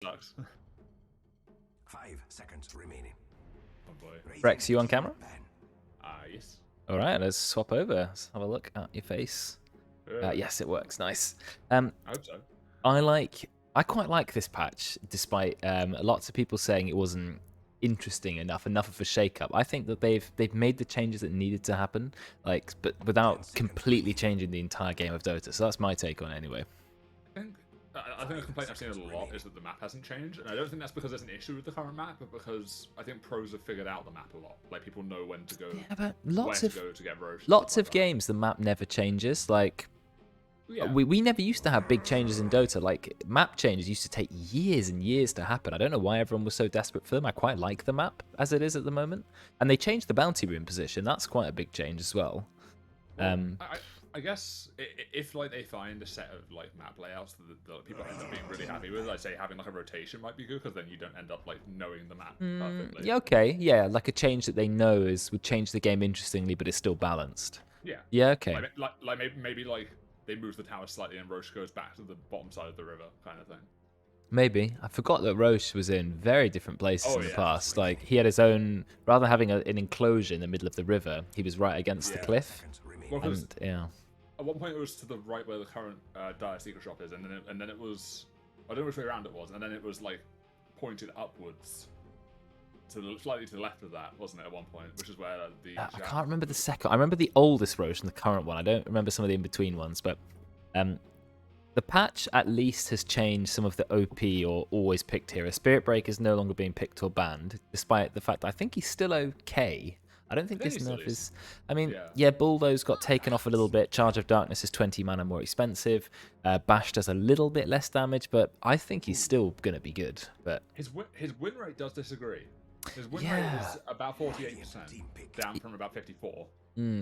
Sucks. 5 seconds remaining. Oh boy. Brexx, you on camera? Yes. All right, let's swap over. Let's have a look at your face. Yes, it works. Nice. I hope so. I quite like this patch, despite lots of people saying it wasn't interesting enough of a shake-up. I think that they've made the changes that needed to happen, but without completely changing the entire game of Dota. So that's my take on it anyway. I think a complaint I've seen a lot is that the map hasn't changed, and I don't think that's because there's an issue with the current map, but because I think pros have figured out the map a lot. Like, people know when to go. Yeah, but to get roasted. Lots of games, the map never changes. Like, yeah. we never used to have big changes in Dota. Like, map changes used to take years and years to happen. I don't know why everyone was so desperate for them. I quite like the map as it is at the moment, and they changed the bounty room position. That's quite a big change as well. I guess if like they find a set of like map layouts that people end up being really happy with, I'd say having like a rotation might be good, because then you don't end up like knowing the map perfectly. Yeah, okay, yeah, like a change that they know would change the game interestingly, but it's still balanced. Yeah. Yeah, okay. Like maybe like they move the tower slightly and Roche goes back to the bottom side of the river, kind of thing. Maybe. I forgot that Roche was in very different places in the past. Like, he had his own, rather than having an enclosure in the middle of the river, he was right against the cliff. Well, and, yeah. At one point it was to the right where the current Dire Secret shop is, and then it was, I don't know which way around it was, and then it was like pointed upwards, slightly to the left of that, wasn't it, at one point, which is where the... I can't remember the second. I remember the oldest Roche and the current one. I don't remember some of the in-between ones, but the patch at least has changed some of the OP or always picked heroes. Spirit Break is no longer being picked or banned, despite the fact that I think he's still okay. I don't think this nerf is... I mean, yeah, Bulldoze got taken off a little bit. Charge of Darkness is 20 mana more expensive. Bash does a little bit less damage, but I think he's still going to be good. But his win rate does disagree. His win rate is about 48%, down from about 54.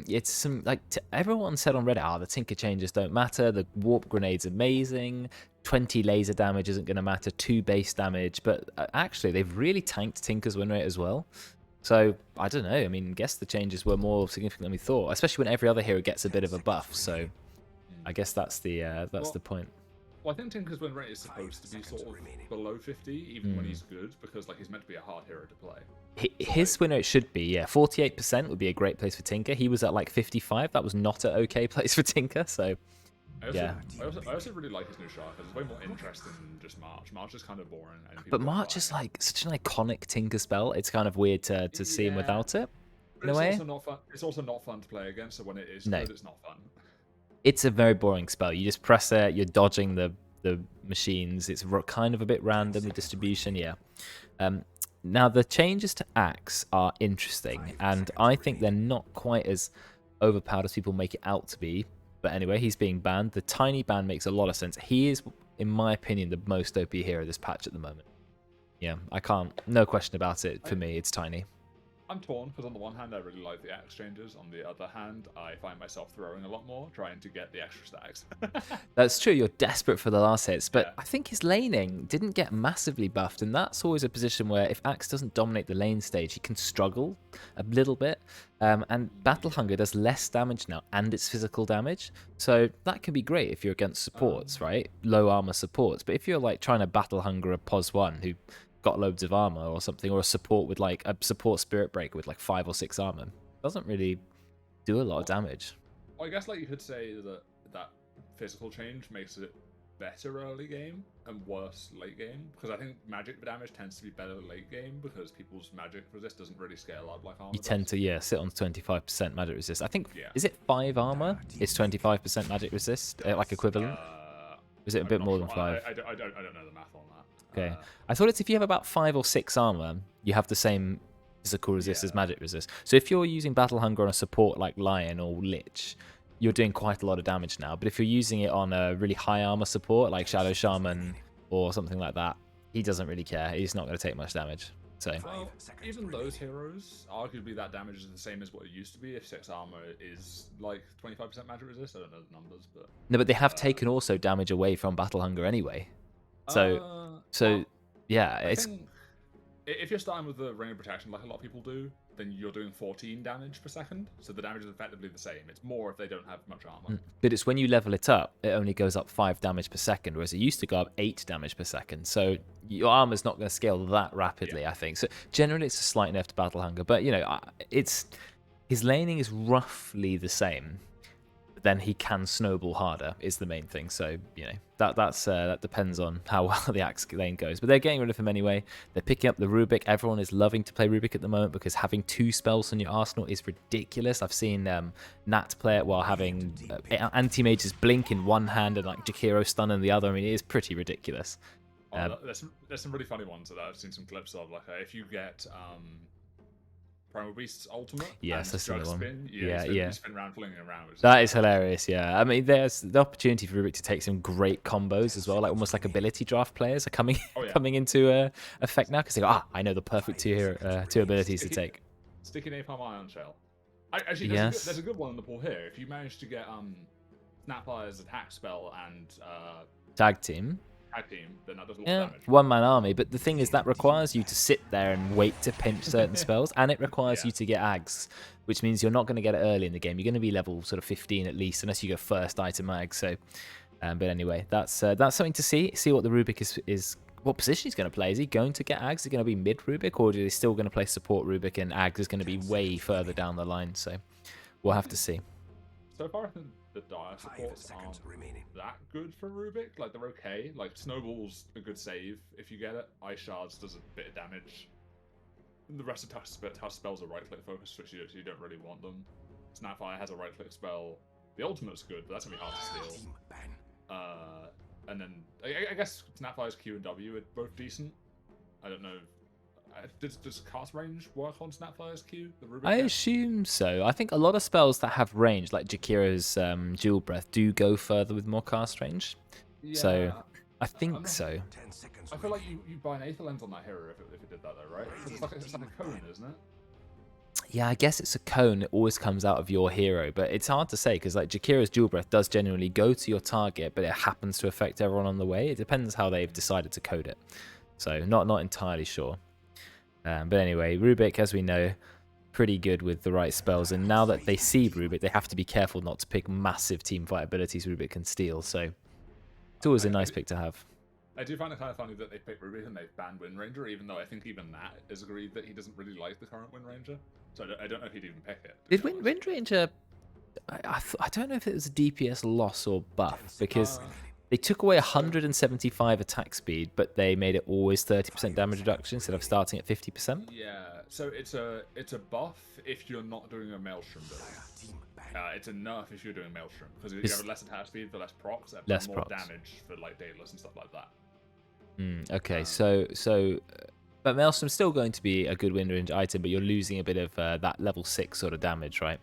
It's some, like, everyone said on Reddit, the Tinker changes don't matter. The Warp Grenade's amazing. 20 laser damage isn't going to matter. 2 base damage. But actually, they've really tanked Tinker's win rate as well. So, I don't know. I mean, I guess the changes were more significant than we thought, especially when every other hero gets a bit of a buff. So, I guess that's the the point. Well, I think Tinker's win rate is supposed to be sort of below 50, even when he's good, because like he's meant to be a hard hero to play. His win rate should be, yeah, 48% would be a great place for Tinker. He was at like 55. That was not an okay place for Tinker. So, I also really like his new shark, because it's way more interesting than just March. March is kind of boring. But March is like such an iconic Tinker spell. It's kind of weird to see him without it. In a way. Also not fun. It's also not fun to play against. So when it is good, it's not fun. It's a very boring spell. You just press it. You're dodging the machines. It's kind of a bit random, the distribution. Yeah. Now the changes to Axe are interesting, and I think they're not quite as overpowered as people make it out to be. But anyway, he's being banned. The tiny ban makes a lot of sense. He is, in my opinion, the most OP hero this patch at the moment. Yeah, no question about it. For me, it's tiny. I'm torn, because on the one hand, I really like the axe changes. On the other hand, I find myself throwing a lot more, trying to get the extra stacks. That's true, you're desperate for the last hits, but I think his laning didn't get massively buffed, and that's always a position where if Axe doesn't dominate the lane stage, he can struggle a little bit. And Battle Hunger does less damage now, and it's physical damage, so that can be great if you're against supports, right? Low armor supports, but if you're like trying to Battle Hunger a POS 1 who got loads of armor or something, or a support with like a support Spirit Breaker with like 5 or 6 armor, doesn't really do a lot of damage. Well, I guess like you could say that physical change makes it better early game and worse late game, because I think magic damage tends to be better late game because people's magic resist doesn't really scale up like armor. You tend to sit on 25% magic resist. I think is it 5 armor? It's 25% magic resist, like equivalent. Is it a bit more than 5? I don't know the math on that. Okay, I thought it's if you have about 5 or 6 armor, you have the same physical resist as magic resist. So if you're using Battle Hunger on a support like Lion or Lich, you're doing quite a lot of damage now. But if you're using it on a really high armor support like Shadow Shaman or something like that, he doesn't really care. He's not going to take much damage. So even those heroes, arguably that damage is the same as what it used to be. If 6 armor is like 25% magic resist, I don't know the numbers, but no, but they have taken also damage away from Battle Hunger anyway. So yeah, if you're starting with the ring of protection like a lot of people do, then you're doing 14 damage per second. So the damage is effectively the same. It's more if they don't have much armor. But it's when you level it up, it only goes up 5 damage per second, whereas it used to go up 8 damage per second. So your armor's not going to scale that rapidly, I think. So generally, it's a slight nerf to Battle Hunger, but it's his laning is roughly the same. Then he can snowball harder is the main thing. So that depends on how well the Axe lane goes. But they're getting rid of him anyway. They're picking up the Rubik. Everyone is loving to play Rubik at the moment because having 2 spells on your arsenal is ridiculous. I've seen Nat play it while having anti-mages blink in one hand and like Jakiro stun in the other. I mean, it is pretty ridiculous. There's some really funny ones that I've seen some clips of. Like if you get Primal Beast's ultimate. Yes, that's the one. Spin, yeah. Spin around, flinging around. That is hilarious. Yeah, I mean, there's the opportunity for Rubik to take some great combos as well, like almost like ability draft players are coming into effect now because they go, I know the perfect two abilities to take. Sticky Napalm Ion Shell. Actually, there's a good one in the pool here. If you manage to get Snapfire's attack spell and tag team, then that does a lot of damage. One-man army, but the thing is that requires you to sit there and wait to pinch certain spells, and it requires you to get Ags, which means you're not going to get it early in the game. You're going to be level sort of 15 at least, unless you go first item Ag. So, but anyway, that's something to see. See what the Rubik is. What position he's going to play. Is he going to get Ags? Is he going to be mid Rubik, or are they still going to play support Rubik and Ags is going to be way further down the line? So, we'll have to see. So far, I think the dire supports aren't that good for Rubik. Like, they're okay. Like, Snowball's a good save if you get it. Ice Shards does a bit of damage. And the rest of Tusk spells are right-click focused, which you don't really want them. Snapfire has a right-click spell. The ultimate's good, but that's going to be hard to steal. And then, I guess Snapfire's Q and W are both decent. I don't know. Does cast range work on Snapfire's Q? The Rubik I assume so. I think a lot of spells that have range, like Jakiro's Jewel Breath, do go further with more cast range. Yeah, so I think so. I feel like you buy an Aether Lens on that hero if it did that though, right? It's like a cone, isn't it? Yeah, I guess it's a cone. It always comes out of your hero, but it's hard to say because like Jakiro's Jewel Breath does genuinely go to your target, but it happens to affect everyone on the way. It depends how they've decided to code it. So not entirely sure. But anyway, Rubik, as we know, pretty good with the right spells. And now that they see Rubik, they have to be careful not to pick massive team fight abilities Rubik can steal. So it's always a nice pick to have. I do find it kind of funny that they picked Rubik and they've banned Wind Ranger, even though I think even that is agreed that he doesn't really like the current Wind Ranger. So I don't know if he'd even pick it. Did Wind Ranger... I don't know if it was a DPS loss or buff, because... They took away 175 attack speed, but they made it always 30% damage reduction instead of starting at 50%. Yeah, so it's a buff if you're not doing a Maelstrom build. It's a nerf if you're doing Maelstrom, because you have less attack speed for less procs, and more damage for like Daedalus and stuff like that. Okay, but Maelstrom's still going to be a good Wind Range item, but you're losing a bit of that level 6 sort of damage, right?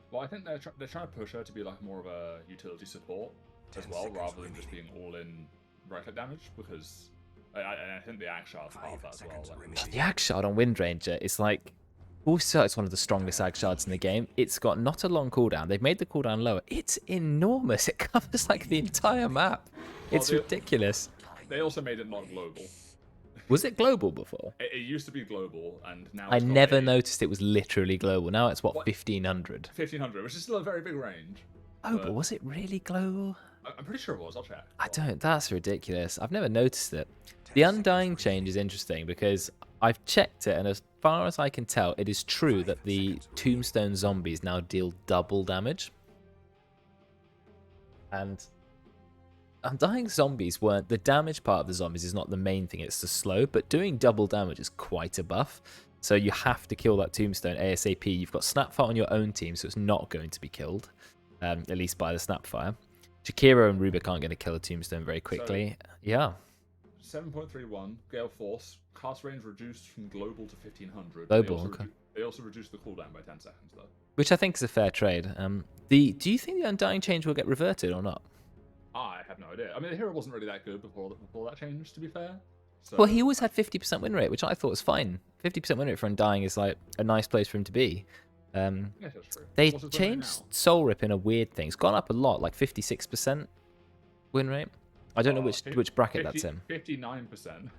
Well, I think they're trying to push her to be like more of a utility support as well, rather than just being all-in right-click damage, because I think the Axe Shard's part of that as well. Like, the Axe Shard on Wind Ranger is like... Also, it's one of the strongest Axe Shards in the game. It's got not a long cooldown. They've made the cooldown lower. It's enormous. It covers like the entire map. It's ridiculous. They also made it not global. Was it global before? It used to be global, and now I never noticed it was literally global. Now it's what 1500. 1500, which is still a very big range. Oh, but was it really global? I'm pretty sure it was. I'll check. I don't. That's ridiculous. I've never noticed it. The Undying change is interesting because I've checked it, and as far as I can tell, it is true that the Tombstone zombies now deal double damage. And Undying zombies weren't... The damage part of the zombies is not the main thing. It's the slow, but doing double damage is quite a buff. So you have to kill that Tombstone ASAP. You've got Snapfire on your own team, so it's not going to be killed, at least by the Snapfire. Jakiro and Rubik aren't going to kill a Tombstone very quickly. So, yeah. 7.31, Gale Force. Cast range reduced from global to 1500. Global, okay. They also reduced the cooldown by 10 seconds, though. Which I think is a fair trade. Do you think the Undying change will get reverted or not? I have no idea. I mean, the hero wasn't really that good before that change, to be fair. So... Well, he always had 50% win rate, which I thought was fine. 50% win rate for Undying is like a nice place for him to be. Yeah, that's true. They changed Soul Rip in a weird thing. It's gone up a lot, like 56% win rate. I don't know which bracket that's in. 59%.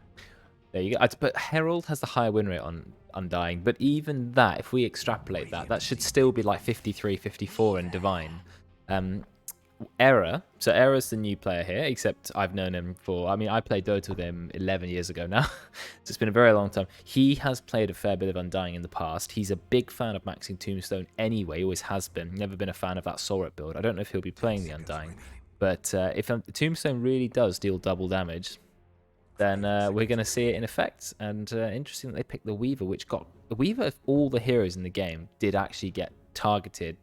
There you go. But Herald has the higher win rate on Undying. But even that, if we extrapolate that, that should still be like 53, 54 in Divine. Error. So Error's the new player here, except I've known him for... I mean, I played Dota with him 11 years ago now. So it's been a very long time. He has played a fair bit of Undying in the past. He's a big fan of maxing Tombstone anyway. Always has been. Never been a fan of that Soulret build. I don't know if he'll be playing the Undying. But if Tombstone really does deal double damage, then we're going to see it in effect. And interesting that they picked the Weaver, which got... The Weaver, of all the heroes in the game, did actually get targeted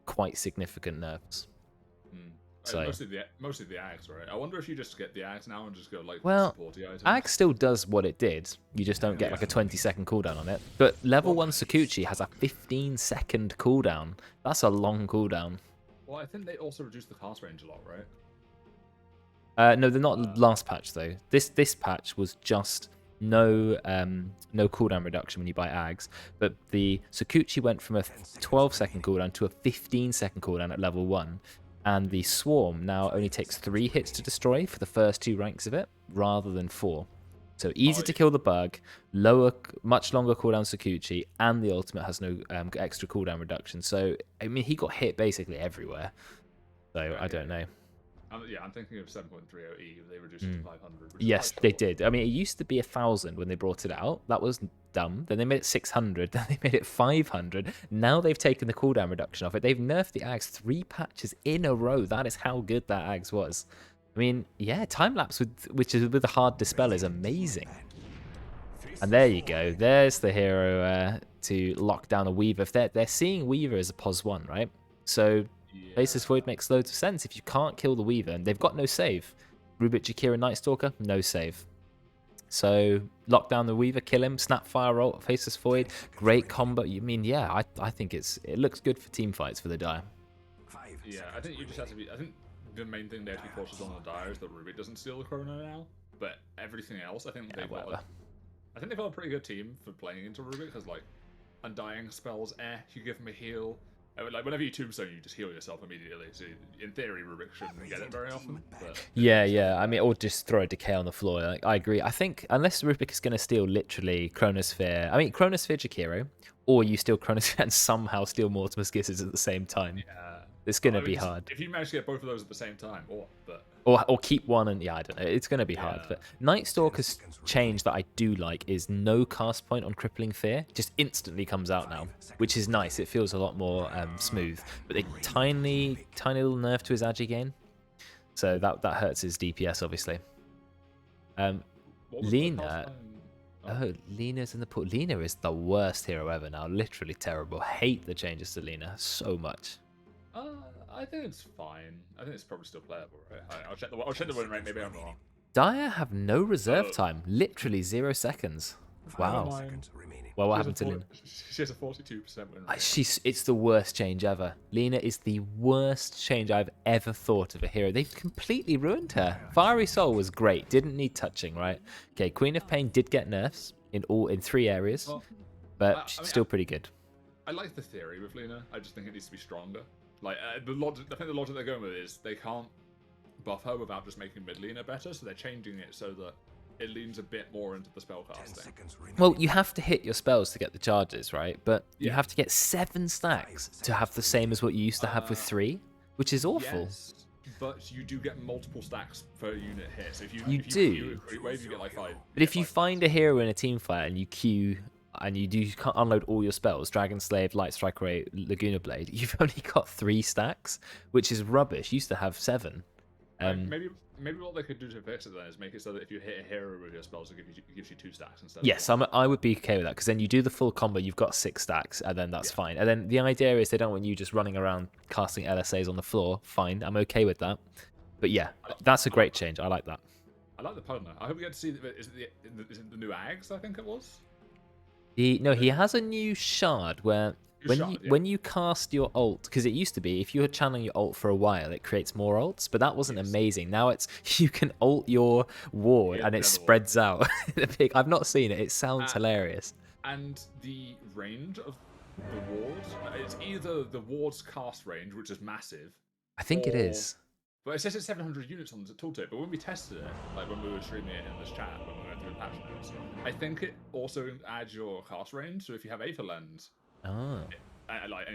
quite significant nerfs. So. Mostly the Axe, right? I wonder if you just get the Axe now and just go like supporty items. Axe still does what it did. You just don't get like a 20-second cooldown on it. But level 1 Sakuchi has a 15-second cooldown. That's a long cooldown. Well, I think they also reduced the cast range a lot, right? No, they're not last patch though. This patch was just no cooldown reduction when you buy Ags. But the Sakuchi went from a 12-second cooldown to a 15-second cooldown at level 1. And the Swarm now only takes 3 hits to destroy for the first 2 ranks of it, rather than 4. So easy to kill the bug, much longer cooldown Sakuchi, and the ultimate has no extra cooldown reduction. So, I mean, he got hit basically everywhere. So, I don't know. Yeah, I'm thinking of 7.30E. They reduced it to 500. Yes, they did. I mean, it used to be 1,000 when they brought it out. That was dumb. Then they made it 600. Then they made it 500. Now they've taken the cooldown reduction off it. They've nerfed the Ags 3 patches in a row. That is how good that Ags was. I mean, yeah, time lapse with a hard dispel is amazing. And there you go. There's the hero to lock down a Weaver. If they're seeing Weaver as a POS 1, right? So Faceless Void makes loads of sense. If you can't kill the Weaver, and they've got no save. Rubik Jakira Night Stalker, no save. So lock down the Weaver, kill him, Snapfire ult, Faceless Void, great combo. You mean, yeah, I think it looks good for team fights for the Dire. Yeah, I think you just have to be. I think the main thing they have to be cautious on the Dire is that Rubik doesn't steal the Chrono now. But everything else, I think they've got. I think they've got a pretty good team for playing into Rubik because like Undying spells, you give him a heal. Like whenever you tombstone, you just heal yourself immediately. So in theory, Rubik shouldn't get it very often. But yeah. I mean, or just throw a decay on the floor. Like, I agree. I think unless Rubik is going to steal literally Chronosphere, I mean Chronosphere Jakiro, or you steal Chronosphere and somehow steal Mortimer's Kisses at the same time. Yeah, it's going to be hard. If you manage to get both of those at the same time, or keep one and I don't know. It's going to be hard. But Night Stalker's change that I do like is no cast point on Crippling Fear. Just instantly comes out now, which is nice. It feels a lot more smooth. But a tiny little nerf to his agi gain, so that hurts his DPS obviously. Lina. Oh, Lina's in the pool. Lina is the worst hero ever now. Literally terrible. Hate the changes to Lina so much. I think it's fine. I think it's probably still playable, right? I'll check the win rate. Maybe I'm wrong. Dire have no reserve time. Literally 0 seconds. Wow. Well, what happened to Lina? She has a 42% win rate. It's the worst change ever. Lina is the worst change I've ever thought of a hero. They've completely ruined her. Fiery Soul was great. Didn't need touching, right? Okay, Queen of Pain did get nerfs in 3 areas, but she's still pretty good. I like the theory with Lina. I just think it needs to be stronger. Like I think the logic they're going with is they can't buff her without just making mid laner better, so they're changing it so that it leans a bit more into the spellcasting. Well, you have to hit your spells to get the charges, right? But you have to get 7 stacks to have the same as what you used to have with 3, which is awful. Yes, but you do get multiple stacks per unit hit. So if you do. Wave, you get like 5. But if you find a hero in a team fight and you queue and you can't unload all your spells, Dragon Slave, Light Strike Ray, Laguna Blade, you've only got 3 stacks, which is rubbish. You used to have 7. Maybe what they could do to fix it then is make it so that if you hit a hero with your spells, it gives you 2 stacks instead. Yes, I would be okay with that, because then you do the full combo, you've got 6 stacks, and then that's fine. And then the idea is they don't want you just running around casting LSAs on the floor. Fine, I'm okay with that. But yeah, that's a great change. I like that. I like the partner. I hope we get to see. Is it the new Ags? I think it was. No, he has a new shard where when you cast your ult, because it used to be if you were channeling your ult for a while, it creates more ults, but that wasn't amazing. Now it's you can ult your ward and it spreads out. I've not seen it. It sounds hilarious. And the range of the ward, it's either the ward's cast range, which is massive. I think it is. But it says it's 700 units on the tooltip. But when we tested it, like when we were streaming it in this chat, when we went through the patch notes, I think it also adds your cast range. So if you have Aether Lens, and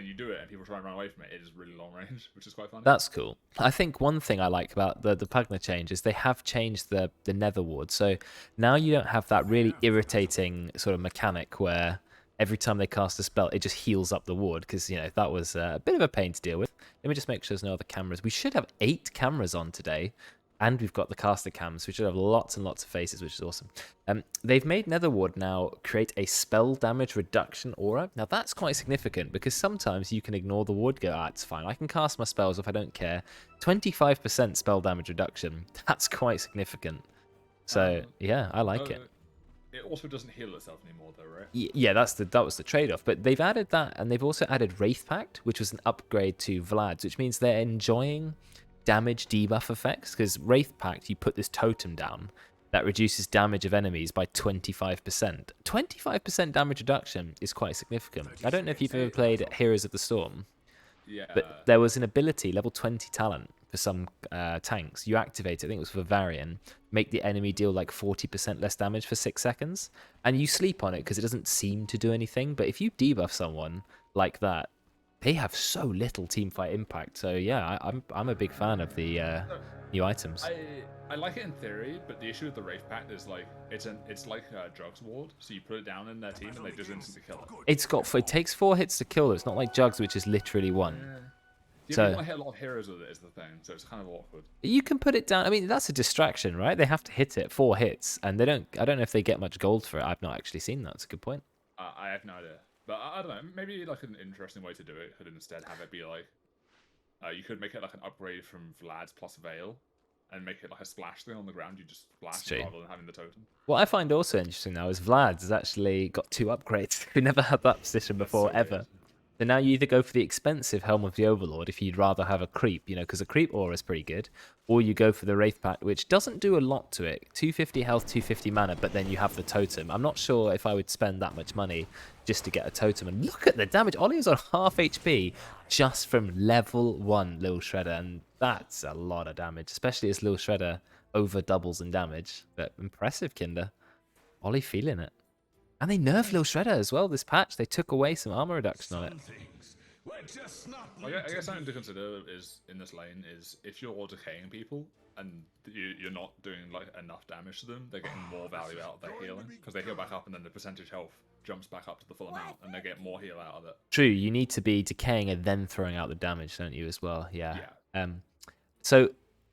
you do it, and people try and run away from it, it is really long range, which is quite funny. That's cool. I think one thing I like about the Pugna change is they have changed the Nether Ward. So now you don't have that really irritating sort of mechanic where every time they cast a spell, it just heals up the ward, because, you know, that was a bit of a pain to deal with. Let me just make sure there's no other cameras. We should have 8 cameras on today, and we've got the caster cams. We should have lots and lots of faces, which is awesome. They've made Nether Ward now create a spell damage reduction aura. Now, that's quite significant, because sometimes you can ignore the ward, go, it's fine. I can cast my spells if I don't care. 25% spell damage reduction. That's quite significant. So, yeah, I like it. It also doesn't heal itself anymore, though, right? Yeah, that was the trade-off. But they've added that, and they've also added Wraith Pact, which was an upgrade to Vlad's, which means they're enjoying damage debuff effects. Because Wraith Pact, you put this totem down that reduces damage of enemies by 25%. 25% damage reduction is quite significant. I don't know if you've ever played Heroes of the Storm. Yeah. But there was an ability, level 20 talent, for some tanks. You activate it, I think it was for Varian, make the enemy deal like 40% less damage for 6 seconds, and you sleep on it because it doesn't seem to do anything. But if you debuff someone like that, they have so little teamfight impact. So yeah, I'm a big fan of the new items. I like it in theory, but the issue with the Wraith Pact is like it's like a Jugs ward, so you put it down in their team and they just instantly kill it. It takes 4 hits to kill it. It's not like Jugs, which is literally 1. Yeah, So you want to hit a lot of heroes with it is the thing, so it's kind of awkward. you can put it down. I mean, that's a distraction, right? They have to hit it 4 hits, and they don't. I don't know if they get much gold for it. I've not actually seen that. That's a good point. I have no idea, but I don't know. Maybe like an interesting way to do it could instead have it be like you could make it like an upgrade from Vlad's plus Veil, and make it like a splash thing on the ground. You just splash rather than having the totem. What I find also interesting now is Vlad's has actually got 2 upgrades. We never had that position before ever. So now you either go for the expensive Helm of the Overlord if you'd rather have a creep, you know, because a creep aura is pretty good, or you go for the Wraith Pact, which doesn't do a lot to it. 250 health, 250 mana, but then you have the totem. I'm not sure if I would spend that much money just to get a totem. And look at the damage. Ollie is on half HP just from level 1 Lil Shredder, and that's a lot of damage, especially as Lil Shredder over doubles in damage. But impressive, Kinder. Ollie feeling it. And they nerfed Lil Shredder as well this patch. They took away some armor reduction on it. I guess something to consider is in this lane is if you're decaying people and you're not doing like enough damage to them, they're getting more value out of their healing because they heal back up and then the percentage health jumps back up to the full amount and they get more heal out of it. True, you need to be decaying and then throwing out the damage, don't you, as well? Yeah. So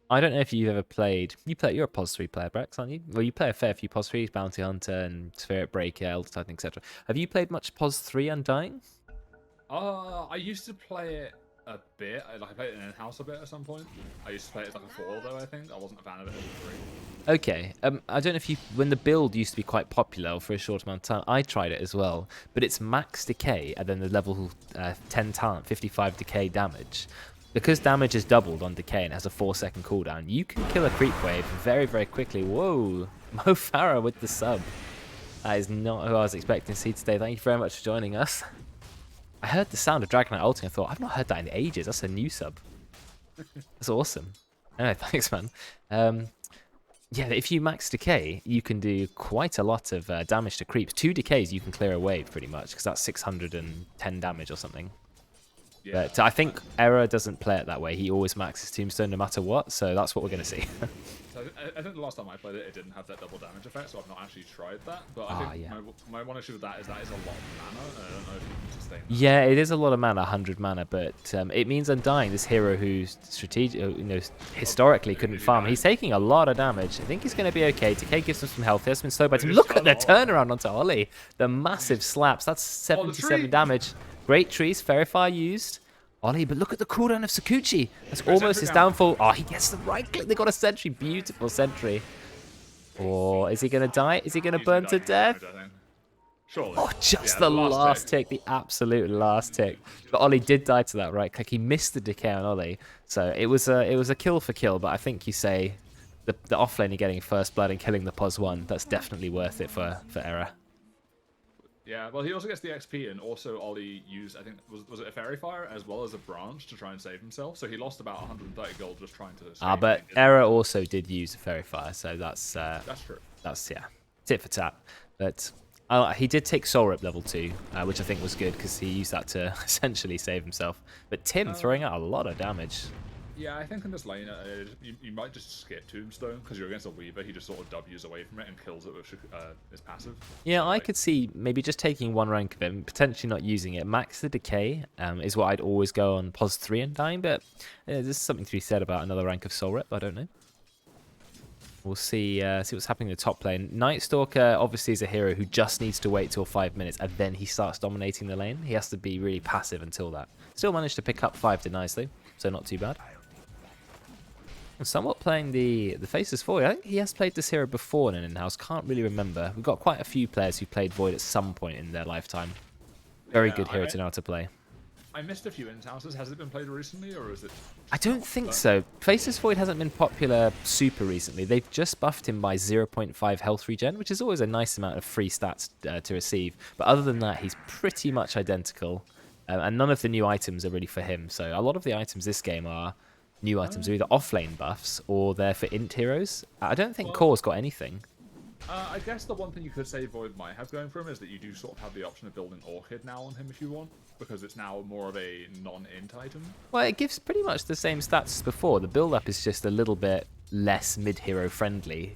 I don't know if you've ever played. You're a POS 3 player, Brexx, aren't you? Well, you play a fair few POS 3s, Bounty Hunter and Spirit Breaker, Elder Titan, etc. Have you played much POS 3 Undying? I used to play it a bit. I played it in Inhouse a bit at some point. I used to play it as like a 4 though. I think I wasn't a fan of it as a 3. Okay. I don't know if you. When the build used to be quite popular for a short amount of time, I tried it as well. But it's max decay and then the level 10 talent, 55 decay damage. Because damage is doubled on decay and has a 4-second cooldown, you can kill a creep wave very, very quickly. Whoa, Mo Farah with the sub. That is not who I was expecting to see today. Thank you very much for joining us. I heard the sound of Dragonite ulting. I thought, I've not heard that in ages. That's a new sub. That's awesome. Anyway, thanks, man. Yeah, if you max decay, you can do quite a lot of damage to creeps. 2 decays, you can clear a wave pretty much, because that's 610 damage or something. Yeah. But I think Error doesn't play it that way. He always maxes Tombstone no matter what, so that's what we're going to see. So I think the last time I played it, it didn't have that double damage effect, so I've not actually tried that. But I think my one issue with that is a lot of mana, and I don't know if you can sustain that. Yeah, it is a lot of mana, 100 mana, but it means Undying, this hero who's historically couldn't farm. He's taking a lot of damage. I think he's going to be okay. Decay gives him some health. He has been slowed by him. Look at the turnaround onto Ollie. The massive slaps. That's 77 damage. Great trees, Fairy Fire used. Ollie, but look at the cooldown of Sakuchi. That's almost his downfall. Oh, he gets the right click. They got a sentry. Beautiful sentry. Or is he going to die? Is he going to burn to death? Surely. Oh, just the last tick. The absolute last tick. But Ollie did die to that right click. He missed the decay on Ollie. So it was a kill for kill, but I think you say the offlaner getting first blood and killing the POS 1, that's definitely worth it for Error. Yeah, well, he also gets the XP, and also Ollie used, I think, was it a Fairy Fire as well as a branch to try and save himself. So he lost about 130 gold just trying to save. But Era also did use a Fairy Fire, so that's true. That's, yeah, tit for tat. But he did take Soul Rip level 2, which I think was good because he used that to essentially save himself. But Tim throwing out a lot of damage. Yeah, I think in this lane, you might just skip Tombstone because you're against a Weaver. He just sort of W's away from it and kills it with his passive. Yeah, so, I could see maybe just taking one rank of him, potentially not using it. Max the Decay is what I'd always go on pos 3 and dying, but there's something to be said about another rank of Soul Rip. I don't know. We'll see what's happening in the top lane. Night Stalker obviously is a hero who just needs to wait till 5 minutes and then he starts dominating the lane. He has to be really passive until that. Still managed to pick up 5 denies though, so not too bad. Somewhat playing the Faceless Void. I think he has played this hero before in an in-house. Can't really remember. We've got quite a few players who played Void at some point in their lifetime. Very good hero to know how to play. I missed a few in-houses. Has it been played recently, or is it? I don't think so. Faceless Void hasn't been popular super recently. They've just buffed him by 0.5 health regen, which is always a nice amount of free stats to receive. But other than that, he's pretty much identical. And none of the new items are really for him. So a lot of the items this game are new items are either off-lane buffs or they're for int heroes. I don't think Core's got anything. I guess the one thing you could say Void might have going for him is that you do sort of have the option of building Orchid now on him if you want, because it's now more of a non-int item. Well, it gives pretty much the same stats as before. The build-up is just a little bit less mid-hero friendly.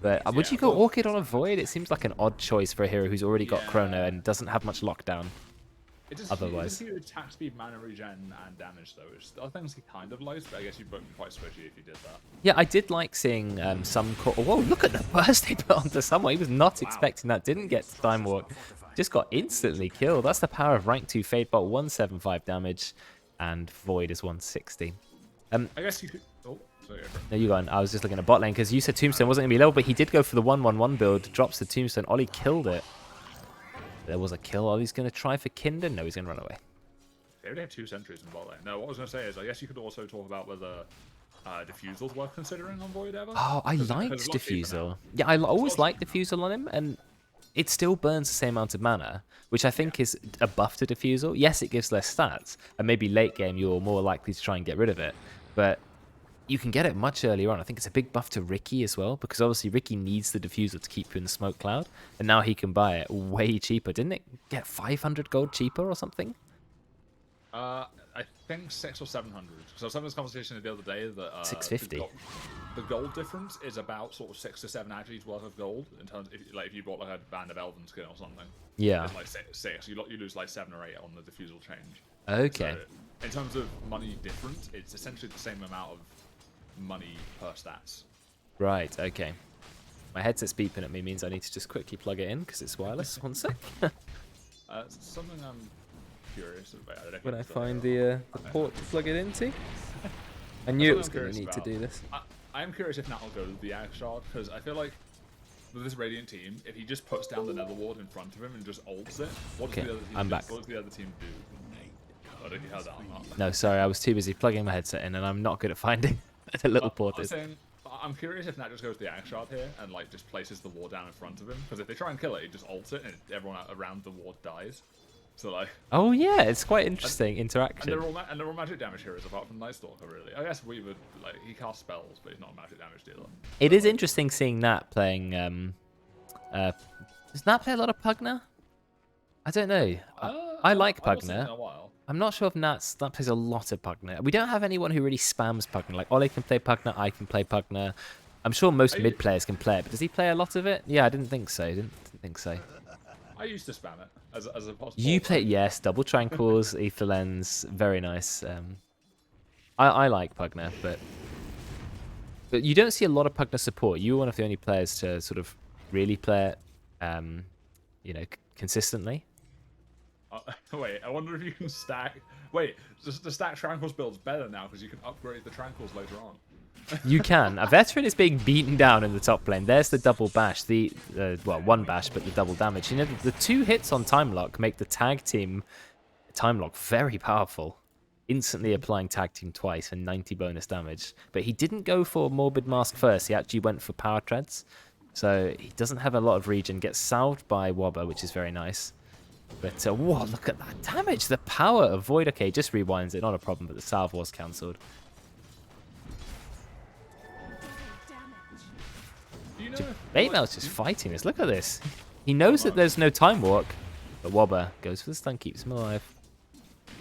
But would you go Orchid on a Void? It seems like an odd choice for a hero who's already got Chrono and doesn't have much lockdown. Otherwise, it does attack speed, mana regen, and damage though. Which are things he kind of likes, but I guess you'd be quite squishy if you did that. Yeah, I did like seeing some. Whoa! Look at the burst he put onto someone. He was not expecting that. Didn't get Time Walk. Just got instantly killed. That's the power of rank 2 Fadebot. 175 damage, and Void is 160. I guess you could. Oh, sorry. No, you go on. I was just looking at bot lane because you said Tombstone wasn't gonna be level, but he did go for the 1-1-1 build. Drops the Tombstone. Ollie killed it. There was a kill. Ollie's going to try for Kinder. No, he's going to run away. They already have 2 sentries in bot lane. No, what I was going to say is, I guess you could also talk about whether Diffusal's worth considering on Void ever. Oh, I liked Diffusal. Yeah, I always liked Diffusal on him, and it still burns the same amount of mana, which I think is a buff to Diffusal. Yes, it gives less stats, and maybe late game you're more likely to try and get rid of it, but you can get it much earlier on. I think it's a big buff to Ricky as well, because obviously Ricky needs the Diffusal to keep you in the smoke cloud, and now he can buy it way cheaper. Didn't it get 500 gold cheaper or something? I think 600 or 700. So I was having this conversation the other day that 650. The gold difference is about sort of 6 to 7 attributes worth of gold in terms of if you bought like a Band of Elven skin or something. Yeah. It's like 6. You lose like 7 or 8 on the Diffusal change. Okay. So in terms of money difference, it's essentially the same amount of money per stats. Right, okay. My headset's beeping at me, means I need to just quickly plug it in because it's wireless. One sec. Something I'm curious about. When I find the port to plug it into. I knew it was going to need to do this. I am curious if Nat will go to the Ag Shard, because I feel like with this Radiant team, if he just puts down the Nether Ward in front of him and just ults it, what does the other team do? What does the other team do? I don't know if you heard that or not. No, sorry, I was too busy plugging my headset in, and I'm not good at finding the little port is. I'm curious if Nat just goes to the Ag Shard here and like just places the ward down in front of him, because if they try and kill it, he just ults it and everyone around the ward dies. So like. Oh yeah, it's quite interesting interaction. And they're all magic damage heroes apart from Night Stalker, really. I guess we would like he casts spells, but he's not a magic damage dealer. It is interesting seeing Nat playing. Does Nat play a lot of Pugna? I don't know. I like Pugna. I'm not sure if Nat plays a lot of Pugna. We don't have anyone who really spams Pugna. Like Ollie can play Pugna, I can play Pugna. I'm sure most mid players can play it, but does he play a lot of it? Yeah, I didn't think so. Didn't think so. I used to spam it as a possible. You play, yes, double tranquils, ether lens, very nice. I like Pugna, but you don't see a lot of Pugna support. You're one of the only players to sort of really play it, consistently. Wait, I wonder if you can stack. Wait, the stack tranquils build's better now because you can upgrade the tranquils later on. You can. A veteran is being beaten down in the top lane. There's the double bash. One bash, but the double damage. The 2 hits on time lock make the tag team time lock very powerful. Instantly applying tag team twice and 90 bonus damage. But he didn't go for Morbid Mask first. He actually went for Power Treads. So he doesn't have a lot of regen. Gets salved by Wobber, which is very nice. But whoa, look at that damage. The power of Void. Okay, just rewinds it. Not a problem, but the salve was cancelled. Baitmail's just fighting this. Look at this. He knows that there's no time walk, but Wobber goes for the stun, keeps him alive.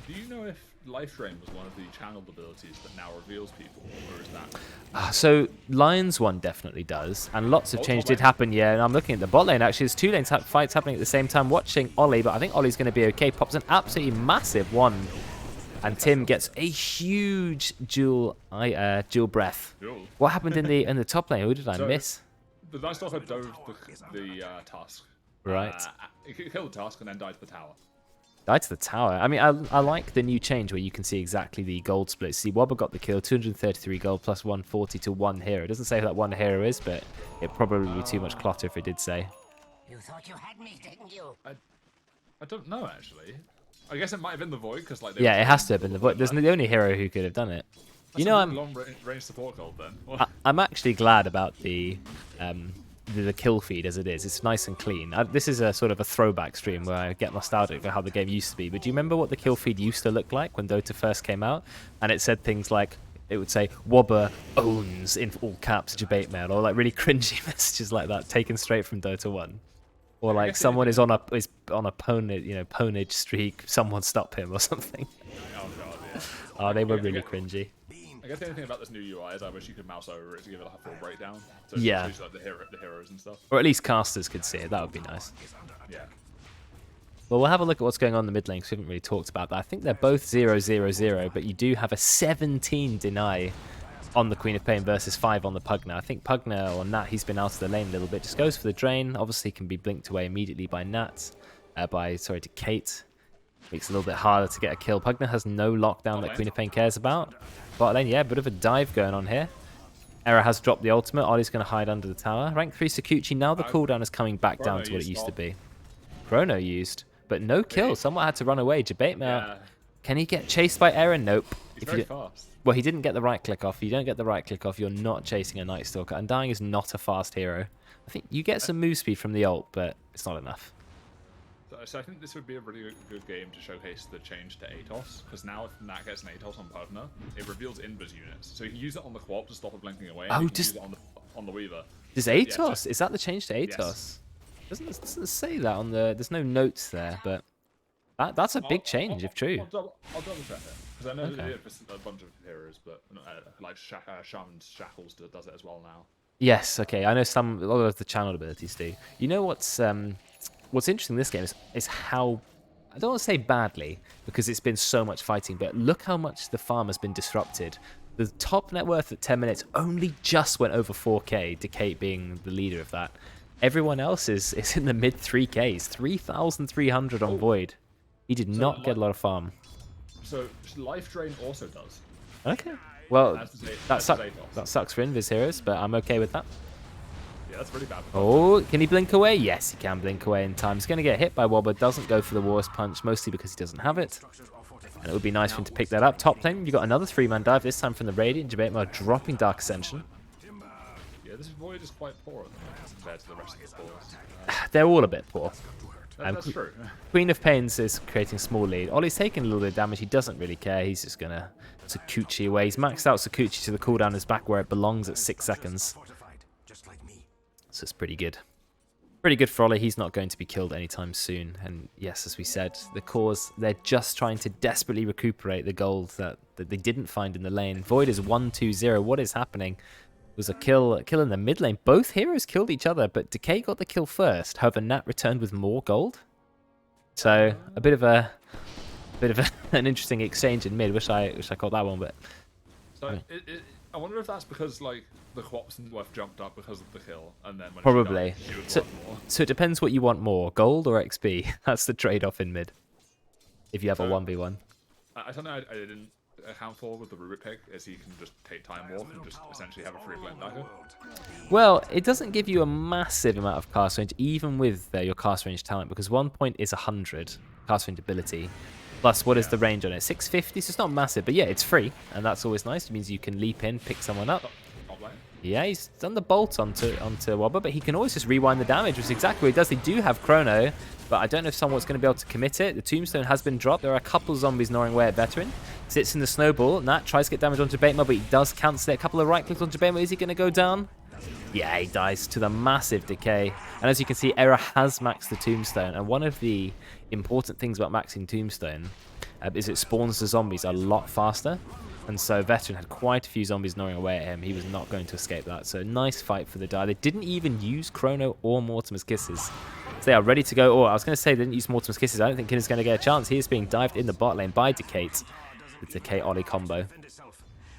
Do you know if Life Drain was one of the channeled abilities that now reveals people, or is that? So Lion's one definitely does, and lots of change did happen. Yeah, and I'm looking at the bot lane. Actually, there's two lane fights happening at the same time. Watching Ollie, but I think Ollie's going to be okay. Pops an absolutely massive one, and Tim gets a huge dual breath. What happened in the top lane? Who did I miss? The Night Stalker dove the task. Right. He killed the task and then died to the tower. Died to the tower. I mean, I like the new change where you can see exactly the gold split. See, Wobber got the kill, 233 gold plus 140 to one hero. It doesn't say who that one hero is, but it'd probably be too much clutter if it did say. You thought you had me, didn't you? I don't know, actually. I guess it might have been the Void, because like... Yeah, it has to have been the Void. There's the only hero who could have done it. That's I'm long-range support gold, then. I'm actually glad about the kill feed as it is. It's nice and clean. This is a sort of a throwback stream where I get nostalgic for how the game used to be. But do you remember what the kill feed used to look like when Dota first came out? And it said things like, it would say, Wobber owns, in all caps, Debatemail, or like really cringy messages like that, taken straight from Dota 1. Or like someone is on a ponage streak, someone stop him or something. Oh, God, yeah. Oh, they were really cringy. I guess the only thing about this new UI is I wish you could mouse over it to give it like a full breakdown. So Yeah. it's like the heroes and stuff. Or at least casters could see it. That would be nice. Yeah. Well, we'll have a look at what's going on in the mid lane because we haven't really talked about that. I think they're both 0-0-0, but you do have a 17 deny on the Queen of Pain versus 5 on the Pugna. I think Pugna or Nat, he's been out of the lane a little bit. Just goes for the drain. Obviously can be blinked away immediately by Nat. To Kate. Makes it a little bit harder to get a kill. Pugna has no lockdown that Queen of Pain cares about. Bot lane, yeah, bit of a dive going on here. Era has dropped the ultimate. Ollie's going to hide under the tower. Rank 3 Sakuchi. Now the cooldown is coming back down to what it used to be. Chrono used, but no kill. Someone had to run away. Debatemail. Can he get chased by Era? Nope. He's very fast. Well, he didn't get the right click off. If you don't get the right click off, you're not chasing a Night Stalker. Undying is not a fast hero. I think you get some move speed from the ult, but it's not enough. So I think this would be a really good game to showcase the change to Atos, because now if Nat gets an Atos on Pugna, it reveals invis units. So you can use it on the Quap to stop it blinking away, and you can use it on the Weaver. Does Atos? Is that the change to Atos? Yes. Doesn't say that on the... There's no notes there, but that's a big change, if true. I'll double check it, because I know there's a bunch of heroes, but like Shaman's Shackles does it as well now. Yes, okay. I know a lot of the channel abilities do. You know what's interesting in this game is how, I don't want to say badly, because it's been so much fighting, but look how much the farm has been disrupted. The top net worth at 10 minutes only just went over 4k, Decay being the leader of that. Everyone else is in the mid 3ks, 3,300 on Void. He did not get a lot of farm. So Life Drain also does. Okay. Well, that sucks for Invis heroes, but I'm okay with that. Yeah, that's really bad. Oh, can he blink away? Yes, he can blink away in time. He's going to get hit by Wobber. Doesn't go for the War's Punch, mostly because he doesn't have it. And it would be nice for him to pick that up. Top lane, you got another 3-man dive, this time from the Radiant. Debatemail dropping Dark Ascension. Yeah, this Void is quite poor at the moment compared to the rest of the spores. They're all a bit poor. That's true. Queen of Pains is creating small lead. Ollie's taking a little bit of damage. He doesn't really care. He's just going to Sakuchi away. He's maxed out Sakuchi to the cooldown is back where it belongs at 6 seconds. So it's pretty good. Pretty good for Ollie. He's not going to be killed anytime soon. And yes, as we said, the cause, they're just trying to desperately recuperate the gold that they didn't find in the lane. Void is 1-2-0. What is happening? It was a kill in the mid lane. Both heroes killed each other, but Decay got the kill first. However, Nat returned with more gold. So a bit of an interesting exchange in mid. Wish I caught that one, but so I wonder if that's because like the Quaps and Worth jumped up because of the kill, and then when probably. She died, So it depends what you want more, gold or XP. That's the trade-off in mid. If you have a 1v1. I don't know. I didn't account for with the Rubik pick, is he can just take time walk and just essentially have a free flame dagger. Well, it doesn't give you a massive amount of cast range, even with your cast range talent, because 1 point is 100 cast range ability. Plus, what is the range on it? 650, so it's not massive, but yeah, it's free, and that's always nice. It means you can leap in, pick someone up. Yeah, he's done the bolt onto Wobber, but he can always just rewind the damage, which is exactly what he does. They do have Chrono. but I don't know if someone's going to be able to commit it. The tombstone has been dropped. There are a couple of zombies gnawing away at Veteran. Sits in the snowball. Nat tries to get damage onto Baitma, but he does cancel it. A couple of right clicks onto Baitma. Is he going to go down? Yeah, he dies to the massive decay. And as you can see, Era has maxed the tombstone. And one of the important things about maxing tombstone is it spawns the zombies a lot faster. And so Veteran had quite a few zombies gnawing away at him. He was not going to escape that. So nice fight for the die. They didn't even use Chrono or Mortimer's Kisses. So they are ready to go. Oh, I was going to say they didn't use Mortimer's Kisses. I don't think Kinner's going to get a chance. He is being dived in the bot lane by Decay. The Decay Ollie combo.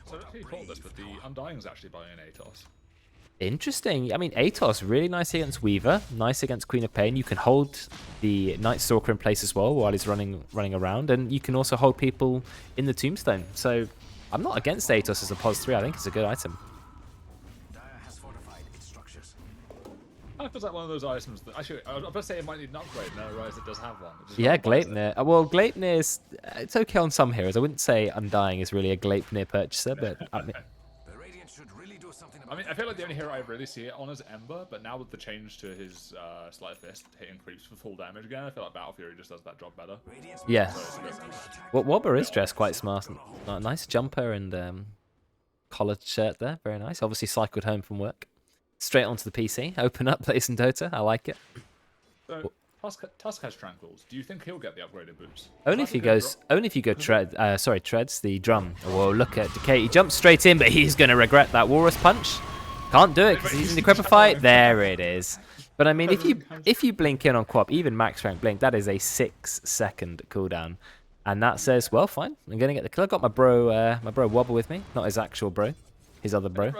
So I actually thought this, but the Undying is actually buying Atos. Interesting. I mean, Atos, really nice against Weaver, nice against Queen of Pain. You can hold the Night Stalker in place as well while he's running around, and you can also hold people in the Tombstone. So I'm not against Atos as a pos 3. I think it's a good item. I feel like one of those items that actually I was about to say it might need an upgrade, and I realise it does have one. Yeah, Gleipnir. Well, Gleipnir is it's okay on some heroes. I wouldn't say Undying is really a Gleipnir purchaser, but I mean, I feel like the only hero I really see it on is Ember, but now with the change to his Sleight of Fist hitting creeps for full damage again, I feel like Battle Fury just does that job better. Yeah. So Well, Wobber is dressed quite smart. Nice jumper and collared shirt there. Very nice. Obviously cycled home from work. Straight onto the PC. Open up, play some Dota. I like it. So Tusk has Tranquils. Do you think he'll get the upgraded boots? Only if he goes. Only if you go treads the drum. Whoa! Look at Decay. He jumps straight in, but he's going to regret that Walrus punch. Can't do it because he's in the Equipper fight. There it is. But I mean, if you blink in on Quap, even max rank blink, that is a 6-second cooldown, and that says, well, fine. I'm going to get the kill. I got my bro Wobble with me, not his actual bro, his other bro.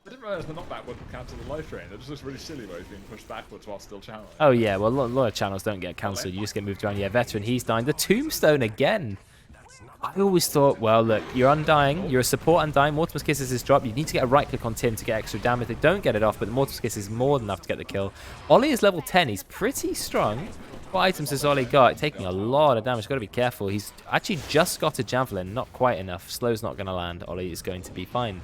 I didn't realise the knockback wouldn't cancel the life drain. It just looks really silly where he's being pushed backwards while still channeling. Oh yeah, well a lot of channels don't get cancelled. You just get moved around. Yeah, Veteran, he's dying. The Tombstone again. I always thought, well, look, you're Undying. You're a support Undying. Mortimer's Kisses is dropped. You need to get a right click on Tim to get extra damage. They don't get it off, but the Mortimer's Kiss is more than enough to get the kill. Ollie is level 10. He's pretty strong. What items has Ollie got? Taking a lot of damage. Got to be careful. He's actually just got a Javelin. Not quite enough. Slow's not going to land. Ollie is going to be fine.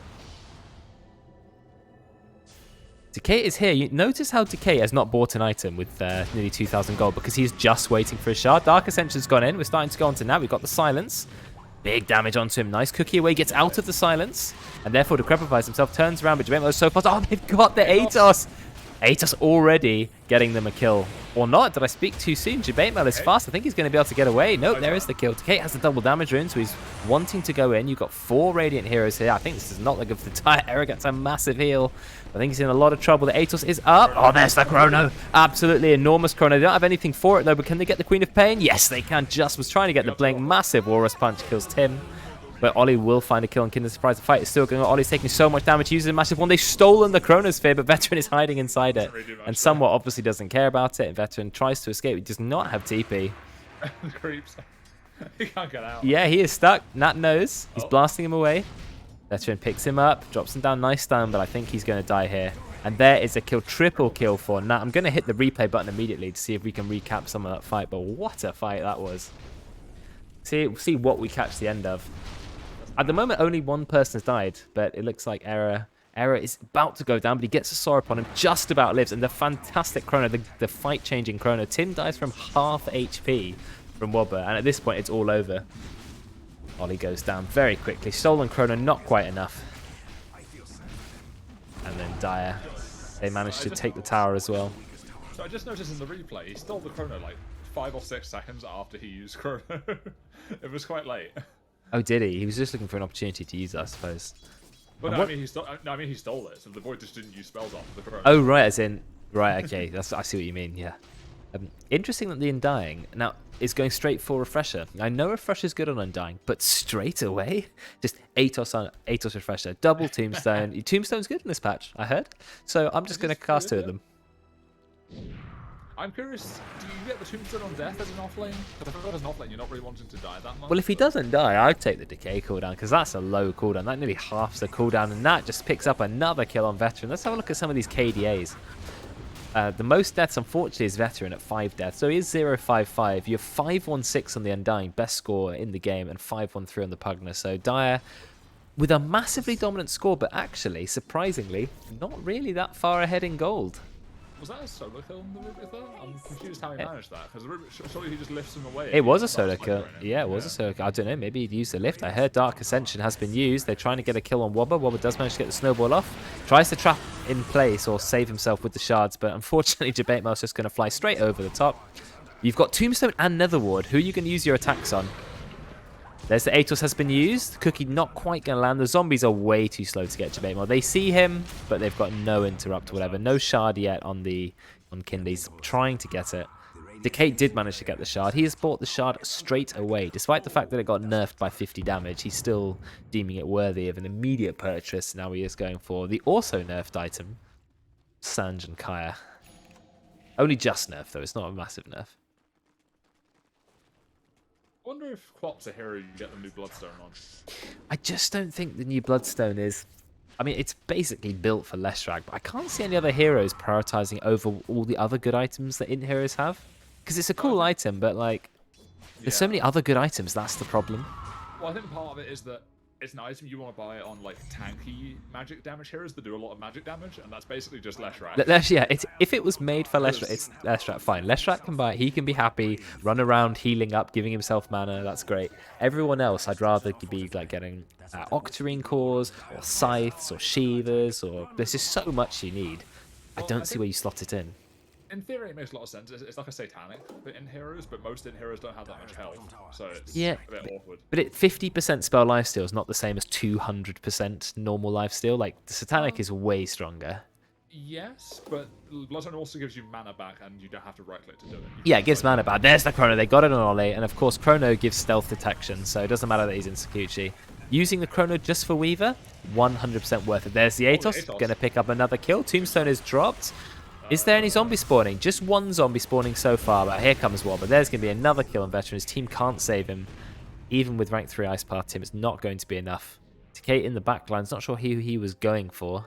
Decay is here. You notice how Decay has not bought an item with nearly 2,000 gold because he's just waiting for a shard. Dark Ascension's gone in. We're starting to go on to now. We've got the Silence. Big damage onto him. Nice cookie away. Gets out of the Silence. And therefore decrepifies himself. Turns around, but Jamaica is so fast. Oh, they've got the Atos. Atos already getting them a kill. Or not. Did I speak too soon? Jabatemel is fast. I think he's going to be able to get away. Nope, there is the kill. Decay has the double damage rune, so he's wanting to go in. You've got 4 Radiant heroes here. I think this is not like good for the tire. Era gets a massive heal. I think he's in a lot of trouble. The Atos is up. Oh, there's the Chrono. Absolutely enormous Chrono. They don't have anything for it, though, but can they get the Queen of Pain? Yes, they can. Just was trying to get the blink. Massive Walrus Punch kills Tim. But Ollie will find a kill on Kinder Surprise. The fight is still going on. Ollie's taking so much damage. He uses a massive one. They've stolen the Chronosphere, but Veteran is hiding inside it. And somewhat obviously doesn't care about it. And Veteran tries to escape. He does not have TP. Creeps. He can't get out. Yeah, he is stuck. Nat knows. He's blasting him away. Veteran picks him up, drops him down. Nice stun, but I think he's going to die here. And there is a kill. Triple kill for Nat. I'm going to hit the replay button immediately to see if we can recap some of that fight. But what a fight that was. See what we catch the end of. At the moment, only one person has died, but it looks like Era is about to go down, but he gets a Sora upon him, just about lives, and the fantastic Chrono, the fight-changing Chrono. Tim dies from half HP from Wobber, and at this point, it's all over. Ollie goes down very quickly. Stolen Chrono, not quite enough. And then Dire, they managed to take the tower as well. So I just noticed in the replay, he stole the Chrono like 5 or 6 seconds after he used Chrono. It was quite late. Oh, did he? He was just looking for an opportunity to use it, I suppose. But no, I mean, he stole it, so the boy just didn't use spells off the Chrono. Oh, right, as in... Right, okay, I see what you mean, yeah. Interesting that the Undying, now, is going straight for Refresher. I know Refresher's good on Undying, but straight away? Just Atos Refresher, double Tombstone. Tombstone's good in this patch, I heard. So I'm just going to cast 2 of them. I'm curious, do you get the Tombstone on death as an offlane? Because I feel like as an offlane, you're not really wanting to die that much. Well, if he doesn't die, I'd take the Decay cooldown, because that's a low cooldown. That nearly halves the cooldown, and that just picks up another kill on Veteran. Let's have a look at some of these KDAs. The most deaths, unfortunately, is Veteran at 5 deaths. So he is 0.55. You have 5.16 on the Undying, best score in the game, and 5.13 on the Pugner. So Dire, with a massively dominant score, but actually, surprisingly, not really that far ahead in gold. Was that a solo kill on the Rubik though? I'm confused how he managed that, because surely he just lifts him away. It was a solo kill. Yeah, it was a solo kill. I don't know, maybe he'd used the lift. I heard Dark Ascension has been used. They're trying to get a kill on Wobber. Wobber does manage to get the snowball off. Tries to trap in place or save himself with the shards, but unfortunately Debate Mail's just going to fly straight over the top. You've got Tombstone and Netherward. Who are you going to use your attacks on? There's the Atos has been used. Cookie not quite going to land. The zombies are way too slow to get to Debate Mail. They see him, but they've got no interrupt or whatever. No shard yet on Kindy's trying to get it. Decay did manage to get the shard. He has bought the shard straight away. Despite the fact that it got nerfed by 50 damage, he's still deeming it worthy of an immediate purchase. Now he is going for the also nerfed item, Sanj and Kaya. Only just nerfed though, it's not a massive nerf. I wonder if Quap's a hero you get the new Bloodstone on. I just don't think the new Bloodstone is... I mean, it's basically built for Leshrac, but I can't see any other heroes prioritizing over all the other good items that Int heroes have. Because it's a cool item, but like, there's so many other good items, that's the problem. Well, I think part of it is that it's an item you want to buy on like tanky magic damage heroes that do a lot of magic damage, and that's basically just Leshrac. Yeah, if it was made for Leshrac, it's Leshrac, fine. Leshrac can buy it, he can be happy, run around healing up, giving himself mana, that's great. Everyone else, I'd rather be like getting Octarine cores, or Scythes, or Sheevers, or there's just so much you need. I don't see where you slot it in. In theory, it makes a lot of sense. It's like a satanic for Int heroes, but most Int heroes don't have that much health, so it's a bit awkward. But 50% spell lifesteal is not the same as 200% normal lifesteal. Like, the satanic is way stronger. Yes, but Bloodstone also gives you mana back, and you don't have to right-click to do it. Yeah, it gives mana back. There's the Chrono. They got it on Ollie, and of course, Chrono gives stealth detection, so it doesn't matter that he's in Sakuchi. Using the Chrono just for Weaver, 100% worth it. There's the Atos, going to pick up another kill. Tombstone is dropped. Is there any zombie spawning? Just one zombie spawning so far, but here comes one. But there's going to be another kill on Veteran. His team can't save him. Even with rank 3 Ice Path team, it's not going to be enough. Decay in the backlines, not sure who he was going for.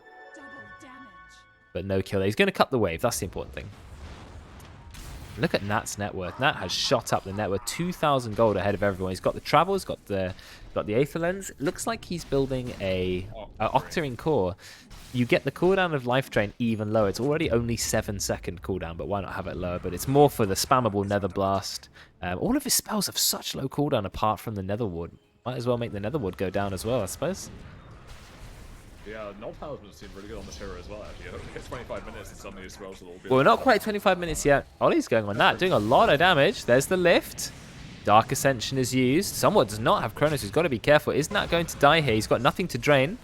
But no kill there. He's going to cut the wave. That's the important thing. Look at Nat's net worth. Nat has shot up the net worth. 2,000 gold ahead of everyone. He's got the travel. He's got the Aether Lens. It looks like he's building a Octarine core. You get the cooldown of Life Drain even lower. It's already only 7-second cooldown, but why not have it lower? But it's more for the spammable Nether Blast. All of his spells have such low cooldown apart from the Netherwood. Might as well make the Netherwood go down as well, I suppose. Yeah, Null Talisman seemed really good on this hero as well, actually. It hit 25 minutes and suddenly his spells will all be... Well, we're not quite 25 minutes yet. Ollie's going on that, doing a lot of damage. There's the lift. Dark Ascension is used. Someone does not have Kronos, he's got to be careful. Isn't that going to die here? He's got nothing to drain.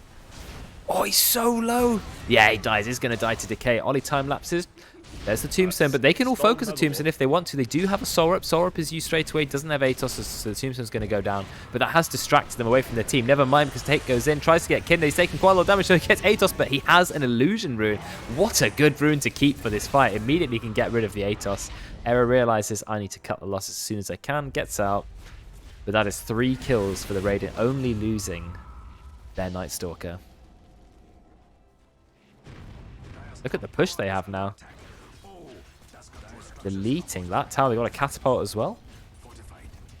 Oh, he's so low. Yeah, he dies. He's going to die to Decay. Ollie time lapses. There's the Tombstone, but they can all focus the Tombstone if they want to. They do have a Soul Rip. Soul Rip is used straight away. Doesn't have Atos, so the Tombstone's going to go down. But that has distracted them away from their team. Never mind, because Take goes in, tries to get Kinda. He's taking quite a lot of damage, so he gets Atos, but he has an Illusion Rune. What a good rune to keep for this fight. Immediately can get rid of the Atos. Era realizes, I need to cut the losses as soon as I can. Gets out. But that is 3 kills for the Radiant, only losing their Night Stalker. Look at the push they have now. Deleting that tower. They got a catapult as well.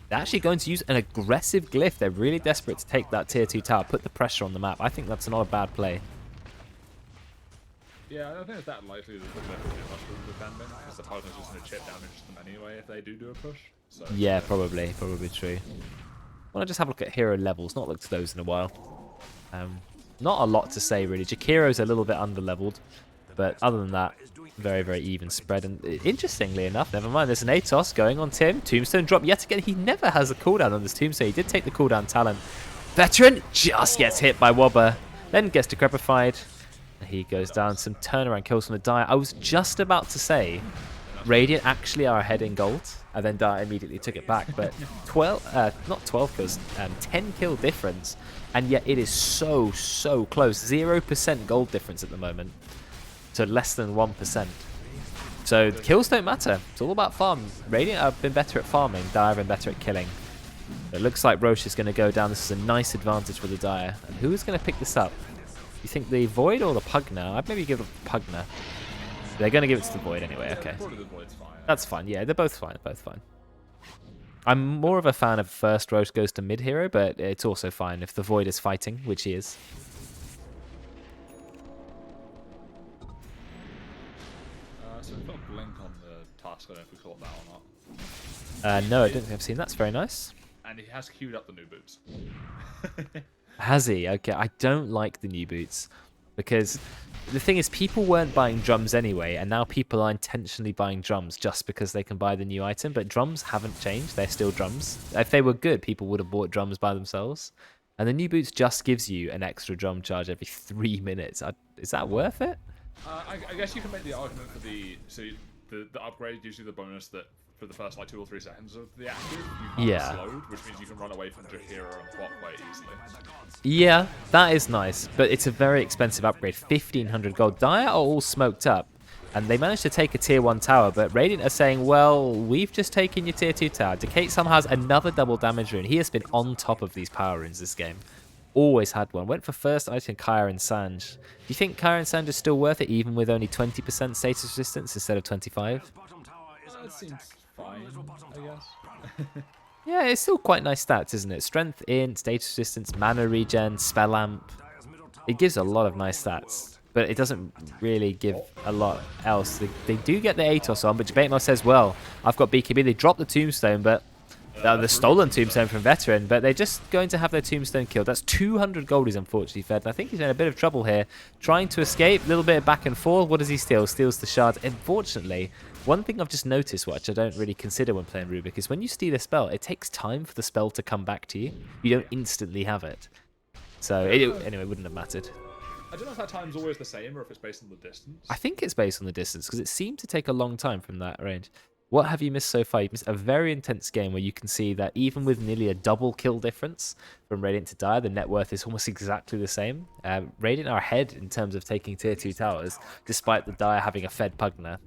They're actually going to use an aggressive glyph. They're really desperate to take that tier 2 tower, put the pressure on the map. I think that's not a bad play. Yeah, I don't think it's that likely that the glyph will do much for defending, because the partner's just going to chip damage them anyway if they do a push. So, yeah, probably true. Well, I just have a look at hero levels. Not looked at those in a while. Not a lot to say really. Jakiro's a little bit under-leveled. But other than that, very, very even spread. And interestingly enough, never mind, there's an Atos going on Tim. Tombstone drop yet again. He never has a cooldown on this Tombstone. He did take the cooldown talent. Veteran just gets hit by Wobber. Then gets decrepified. He goes down. Some turnaround kills from the Dire. I was just about to say Radiant actually are ahead in gold. And then Dire immediately took it back. But not 12 kills, 10 kill difference. And yet it is so, so close. 0% gold difference at the moment. So less than 1%. So the kills don't matter. It's all about farm. Radiant have been better at farming. Dire have been better at killing. It looks like Roche is going to go down. This is a nice advantage for the Dire. And who is going to pick this up? You think the Void or the Pugna? I'd maybe give it the Pugna. They're going to give it to the Void anyway. Okay. That's fine. Yeah, they're both fine. Both fine. I'm more of a fan of first Roche goes to mid hero, but it's also fine if the Void is fighting, which he is. Tusk. I don't know if we caught that or not. No, I don't think I've seen that. That's very nice. And he has queued up the new boots. Has he? Okay, I don't like the new boots because the thing is people weren't buying drums anyway, and now people are intentionally buying drums just because they can buy the new item, but drums haven't changed. They're still drums. If they were good, people would have bought drums by themselves. And the new boots just gives you an extra drum charge every 3 minutes. Is that worth it? I guess you can make the argument for the upgrade gives you the bonus that for the first like 2 or 3 seconds of the active, you can't slowed, which means you can run away from Jahira and Quap quite easily. Yeah, that is nice, but it's a very expensive upgrade. 1,500 gold. Dire are all smoked up, and they managed to take a tier 1 tower, but Radiant are saying, well, we've just taken your tier 2 tower. Decate somehow has another double damage rune. He has been on top of these power runes this game. Always had one. Went for first item Kyra and Sanj. Do you think Kyra and Sanj is still worth it, even with only 20% status resistance instead of 25? That seems fine, I guess. Yeah, it's still quite nice stats, isn't it? Strength in, status resistance, mana regen, spell amp. It gives a lot of nice stats, but it doesn't really give a lot else. They do get the Atos on, but Debatemo says, well, I've got BKB. They dropped the Tombstone, but the stolen Tombstone from Veteran, but they're just going to have their Tombstone killed. That's 200 gold he's unfortunately fed, and I think he's in a bit of trouble here. Trying to escape, a little bit of back and forth. What does he steal? Steals the shards. Unfortunately, one thing I've just noticed, which I don't really consider when playing Rubik, is when you steal a spell, it takes time for the spell to come back to you. You don't instantly have it. So, anyway, it wouldn't have mattered. I don't know if that time's always the same or if it's based on the distance. I think it's based on the distance, because it seemed to take a long time from that range. What have you missed so far? You've missed a very intense game where you can see that even with nearly a double kill difference from Radiant to Dire, the net worth is almost exactly the same. Radiant are ahead in terms of taking tier 2 towers, despite the Dire having a fed Pugna.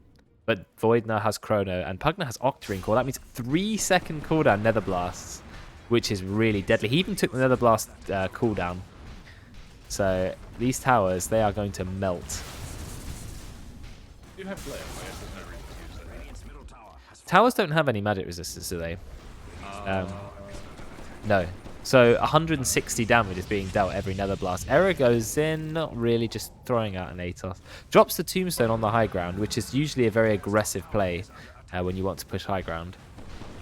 But Void now has Chrono, and Pugna has Octarine Core. That means 3-second cooldown Nether Blasts, which is really deadly. He even took the Nether Blast cooldown. So these towers, they are going to melt. You have Flare, I guess there's no reason to use it. Towers don't have any magic resistance, do they? No. So 160 damage is being dealt every Nether Blast. Error goes in, not really, just throwing out an Atos. Drops the Tombstone on the high ground, which is usually a very aggressive play when you want to push high ground.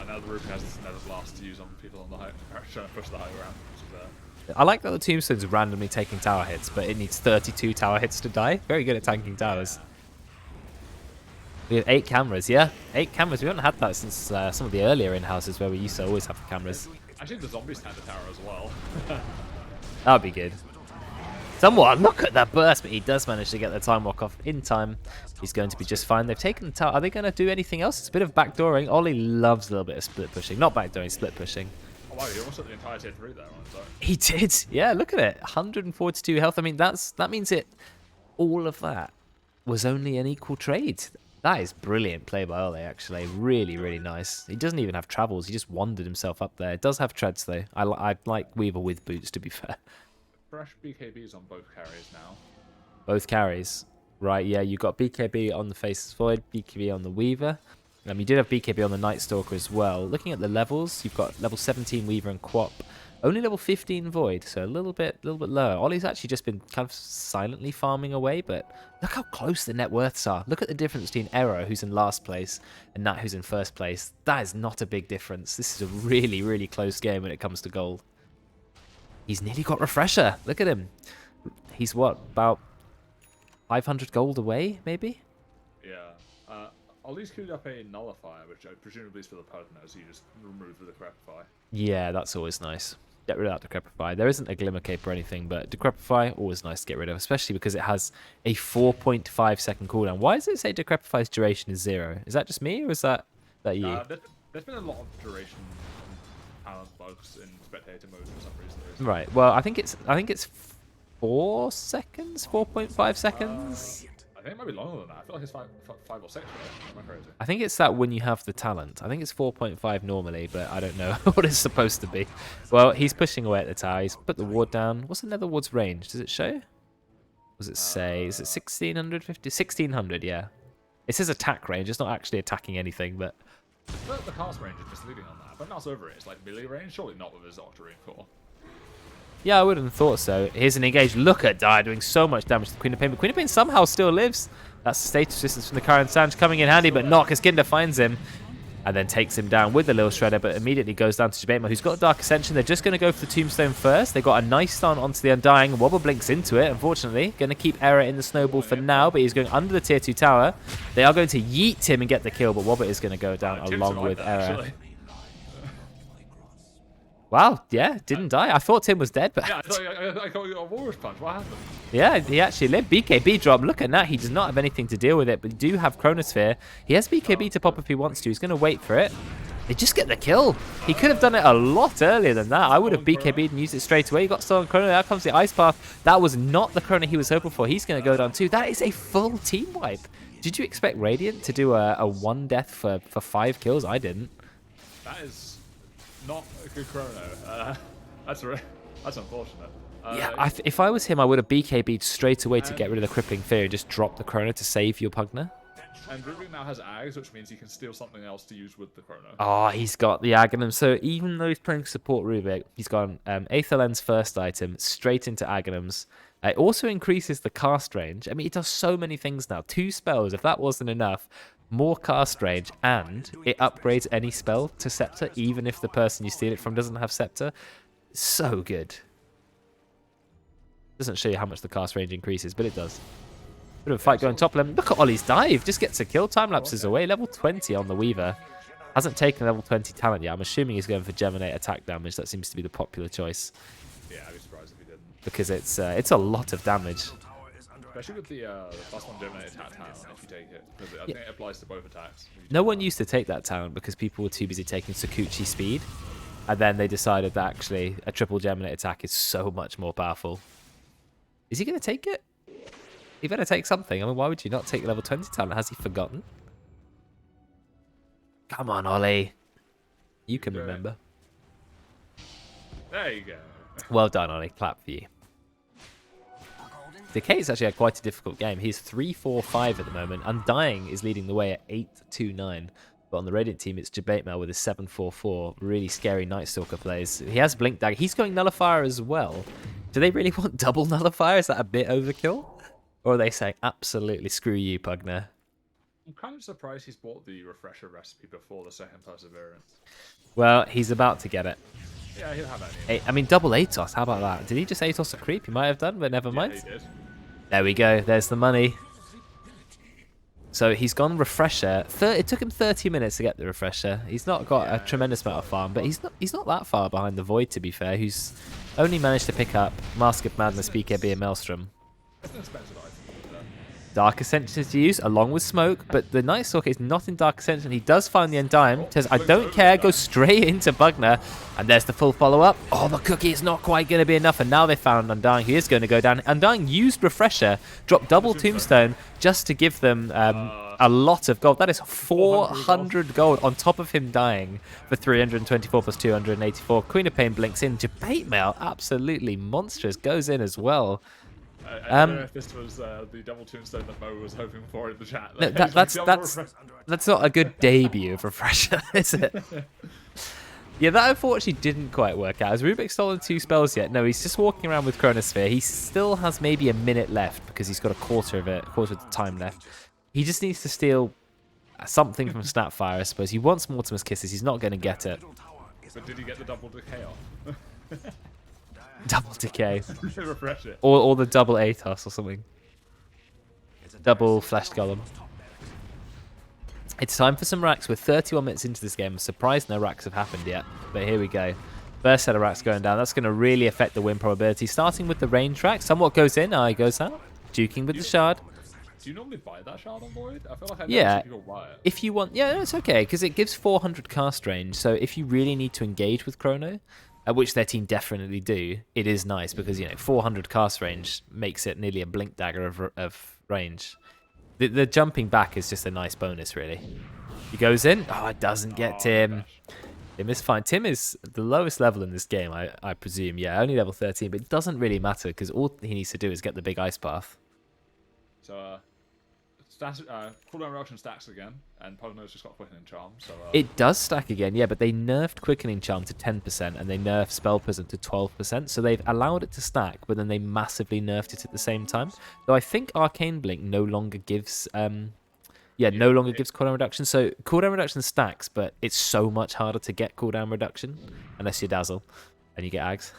And now the Ruby has this Nether Blast to use on people on the high, trying to push the high ground. Which is, I like that the Tombstone's randomly taking tower hits, but it needs 32 tower hits to die. Very good at tanking towers. We have 8 cameras, yeah? 8 cameras. We haven't had that since some of the earlier in-houses where we used to always have the cameras. Actually, the zombies stand the tower as well. That would be good. Somewhat. Look at that burst, but he does manage to get the time walk off in time. He's going to be just fine. They've taken the tower. Are they going to do anything else? It's a bit of backdooring. Ollie loves a little bit of split pushing. Not backdooring, split pushing. Oh wow, he almost took the entire tier 3 there on his own. He did. Yeah, look at it. 142 health. I mean, that means all of that was only an equal trade. That is brilliant play by Ole, actually. Really, really nice. He doesn't even have travels. He just wandered himself up there. It does have treads, though. I like Weaver with boots, to be fair. Fresh BKBs on both carries now. Both carries. Right, yeah, you got BKB on the Faceless Void, BKB on the Weaver. You did have BKB on the Night Stalker as well. Looking at the levels, you've got level 17 Weaver and Quap. Only level 15 Void, so a little bit lower. Ollie's actually just been kind of silently farming away, but look how close the net worths are. Look at the difference between Ero, who's in last place, and Nat, who's in first place. That is not a big difference. This is a really, really close game when it comes to gold. He's nearly got Refresher. Look at him. He's what, about 500 gold away, maybe? Yeah. Ollie's queued up a Nullifier, which presumably is for the Pugna, so you just remove the Decrepify. Yeah, that's always nice. Get rid of that Decrepify. There isn't a Glimmer Cape or anything, but Decrepify, always nice to get rid of, especially because it has a 4.5 second cooldown. Why does it say Decrepify's duration is 0? Is that just me, or is that you? There's been a lot of duration talent bugs in spectator mode for some reason. Right. Well, I think it's 4 seconds, 4.5 seconds. I think it might be longer than that. I feel like it's 5 or 6. Right? Am I crazy? I think it's that when you have the talent. I think it's 4.5 normally, but I don't know what it's supposed to be. Well, he's pushing away at the tower. He's put the ward down. What's the nether ward's range? Does it show? What does it say? Is it 1650? 1600, yeah. It says attack range. It's not actually attacking anything, but... The cast range is misleading on that. But mouse over it, it's like melee range. Surely not with his Octarine Core. Yeah, I wouldn't have thought so. Here's an engage. Look at Dyer doing so much damage to the Queen of Pain, but Queen of Pain somehow still lives. That's the status resistance from the current Sanj coming in handy, but not because Kinder finds him and then takes him down with the Lil Shredder, but immediately goes down to Jabema, who's got Dark Ascension. They're just going to go for the Tombstone first. They got a nice stun onto the Undying. Wobble blinks into it, unfortunately. Going to keep Error in the snowball for now, but he's going under the tier 2 tower. They are going to yeet him and get the kill, but Wobble is going to go down along with Error. Actually. Wow, yeah, didn't die. I thought Tim was dead, but Yeah, I got a Walrus Punch. What happened? yeah, he actually lived. BKB drop. Look at that. He does not have anything to deal with it, but do have Chronosphere. He has BKB to pop if he wants to. He's going to wait for it. They just get the kill. He could have done it a lot earlier than that. I would have BKB'd and used it straight away. He got stolen Chrono. Out comes the Ice Path. That was not the Chrono he was hoping for. He's going to go down too. That is a full team wipe. Did you expect Radiant to do a 1 death for 5 kills? I didn't. That is not a good Chrono. That's unfortunate. Yeah, if I was him, I would have BKB'd straight away to get rid of the Crippling Fear and just drop the Chrono to save your Pugner. And Rubik now has Ags, which means he can steal something else to use with the Chrono. Oh, he's got the Aghanim. So even though he's playing support Rubik, he's gone Aether Lens first item straight into Aghanims. It also increases the cast range. I mean, it does so many things now. 2 spells, if that wasn't enough, more cast range, and it upgrades any spell to Scepter, even if the person you steal it from doesn't have Scepter. So good. Doesn't show you how much the cast range increases, but it does. Bit of a fight going top lane. Look at Ollie's dive. Just gets a kill. Time lapses away. Level 20 on the Weaver. Hasn't taken level 20 talent yet. I'm assuming he's going for Geminate attack damage. That seems to be the popular choice. Yeah, I'd be surprised if he didn't. Because it's a lot of damage. Especially with the +1 Geminate attack talent, if you take it. Because I think it applies to both attacks. No one used to take that talent because people were too busy taking Sakuchi speed. And then they decided that actually a triple Geminate attack is so much more powerful. Is he going to take it? He better take something. I mean, why would you not take level 20 talent? Has he forgotten? Come on, Ollie. You can remember. There you go. Well done, Ollie. Clap for you. Decay's actually had quite a difficult game. He's 3-4-5 at the moment. Undying is leading the way at 8-2-9. But on the Radiant team, it's Jabatemel with a 7-4-4. Really scary Night Stalker plays. He has Blink Dagger. He's going Nullifier as well. Do they really want double Nullifier? Is that a bit overkill? Or are they saying, absolutely, screw you, Pugner? I'm kind of surprised he's bought the Refresher recipe before the second Perseverance. Well, he's about to get it. Yeah, he'll have it. I mean, double Atos. How about that? Did he just Atos a creep? He might have done, but never mind. Yeah, he did. There we go. There's the money. So he's gone Refresher. It took him 30 minutes to get the Refresher. He's not got a tremendous amount of farm, but he's not that far behind the Void, to be fair, who's only managed to pick up Mask of Madness, BKB, and Maelstrom. It's an expensive item. Dark Ascension is to use along with Smoke, but the Night Stalker is not in Dark Ascension. He does find the Undying. Says, I don't care. Go straight into Bugner. And there's the full follow-up. Oh, the cookie is not quite going to be enough. And now they found Undying. He is going to go down. Undying used Refresher, dropped double Tombstone just to give them a lot of gold. That is 400 gold on top of him dying for 324 plus 284. Queen of Pain blinks in. Jabatemel, absolutely monstrous, goes in as well. I don't know if this was the double tombstone that Mo was hoping for in the chat. No, that's not a good debut of Refresher, is it? Yeah, that unfortunately didn't quite work out. Has Rubik stolen 2 spells yet? No, he's just walking around with Chronosphere. He still has maybe a minute left because he's got a quarter of the time left. He just needs to steal something from Snapfire, I suppose. He wants Mortimer's Kisses. He's not going to get it. But did he get the double decay off? Double Decay. Refresh it. Or the double Atos or something. Double Fleshed Golem. It's time for some racks. We're 31 minutes into this game. I'm surprised no racks have happened yet. But here we go. First set of racks going down. That's going to really affect the win probability. Starting with the range rack. Somewhat goes in. Eye goes out. Duking with the shard. Do you normally buy that shard on Void? I feel like I yeah, see people buy it. If you want... Yeah, no, it's okay. Because it gives 400 cast range. So if you really need to engage with Chrono, which their team definitely do, it is nice. Because, 400 cast range makes it nearly a Blink Dagger of range. The jumping back is just a nice bonus, really. He goes in. Oh, it doesn't get Tim. Tim is fine. Tim is the lowest level in this game, I presume. Yeah, only level 13, but it doesn't really matter because all he needs to do is get the big ice path. So, Cooldown reduction stacks again, and Pugno's just got Quickening Charm, so... It does stack again, yeah, but they nerfed Quickening Charm to 10%, and they nerfed Spell Prism to 12%, so they've allowed it to stack, but then they massively nerfed it at the same time. Though I think Arcane Blink no longer gives... no longer gives cooldown reduction, so cooldown reduction stacks, but it's so much harder to get cooldown reduction, unless you Dazzle, and you get Ags.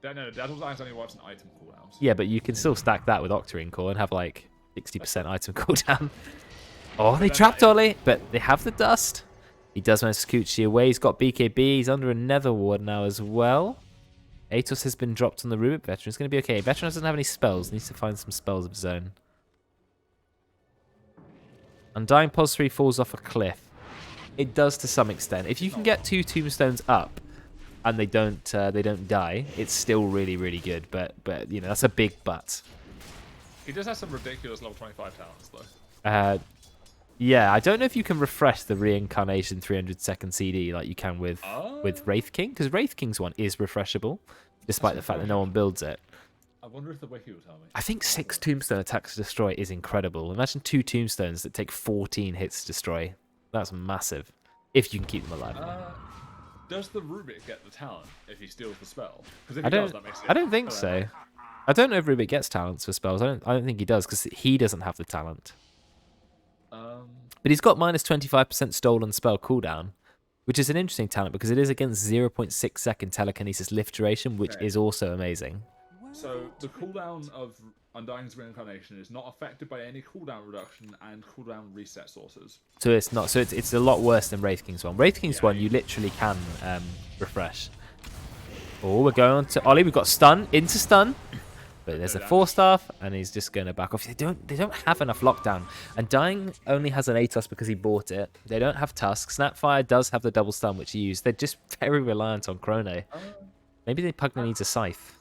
No, Dazzle's Ags only works on item cooldowns. Yeah, but you can still stack that with Octarine Core and have, like, 60% item cooldown. Oh, they trapped Ollie, but they have the dust. He does manage to Coochie away. He's got BKB. He's under a Nether Ward now as well. Atos has been dropped on the Rubik. Veteran's going to be okay. Veteran doesn't have any spells. Needs to find some spells of his own. Undying Pulse 3 falls off a cliff. It does to some extent. If you can get 2 tombstones up and they don't die, it's still really, really good. But you know, that's a big but. He does have some ridiculous level 25 talents, though. Yeah, I don't know if you can refresh the Reincarnation 300-second CD like you can with Wraith King, because Wraith King's one is refreshable, despite the fact that no one builds it. I wonder if the wiki will tell me. I think 6 Tombstone attacks to destroy is incredible. Imagine 2 Tombstones that take 14 hits to destroy. That's massive, if you can keep them alive. Does the Rubik get the talent if he steals the spell? Because if I he does, that makes it... I don't think so. I don't know if Rubik gets talents for spells. I don't think he does, because he doesn't have the talent. But he's got minus 25% stolen spell cooldown, which is an interesting talent because it is against 0.6 second telekinesis lift duration, which is also amazing. So the cooldown of Undying's Reincarnation is not affected by any cooldown reduction and cooldown reset sources. So it's not. So it's a lot worse than Wraith King's one. Wraith King's one you literally can refresh. Oh, we're going on to Ollie. We've got stun into stun. But there's a 4-staff, and he's just going to back off. They don't have enough lockdown. And Dying only has an Atos because he bought it. They don't have Tusk. Snapfire does have the double stun, which he used. They're just very reliant on Chrono. Maybe the Pugna needs a Scythe.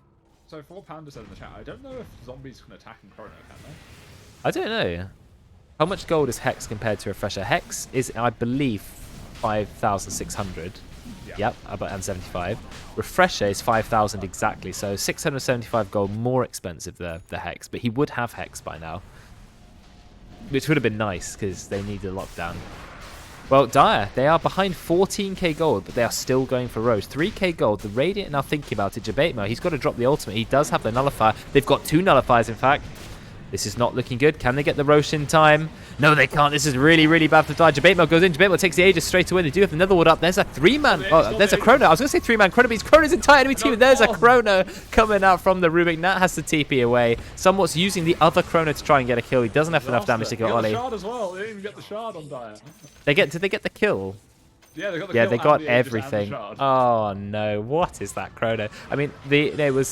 So for what Panda said in the chat, I don't know if zombies can attack in Chrono, can they? I don't know. How much gold is Hex compared to Refresher? Hex is, I believe, 5,600. Yep, and 75. Refresher is 5,000 exactly, so 675 gold more expensive the Hex, but he would have Hex by now, which would have been nice because they need a lockdown. Well, Dire, they are behind 14k gold, but they are still going for Rose. 3k gold. The Radiant now thinking about it. Jabatemo, he's got to drop the ultimate. He does have the Nullifier. They've got 2 Nullifiers, in fact. This is not looking good. Can they get the Rosh in time? No, they can't. This is really, really bad for Dire. Jabatemo goes in. Jabatemo takes the Aegis straight away. They do have another ward up. There's a 3-man. Oh, there's a Chrono. I was going to say 3-man Chrono, but he's Chrono's entire enemy team. And there's a Chrono coming out from the Rubik. Nat has the TP away. Somewhat's using the other Chrono to try and get a kill. He doesn't have enough damage to kill Ollie. They got the shard as well. They didn't even get the shard on Dire. Did they get the kill? Yeah, they got the kill. Yeah, they got the everything. Oh no, what is that Chrono? I mean, it was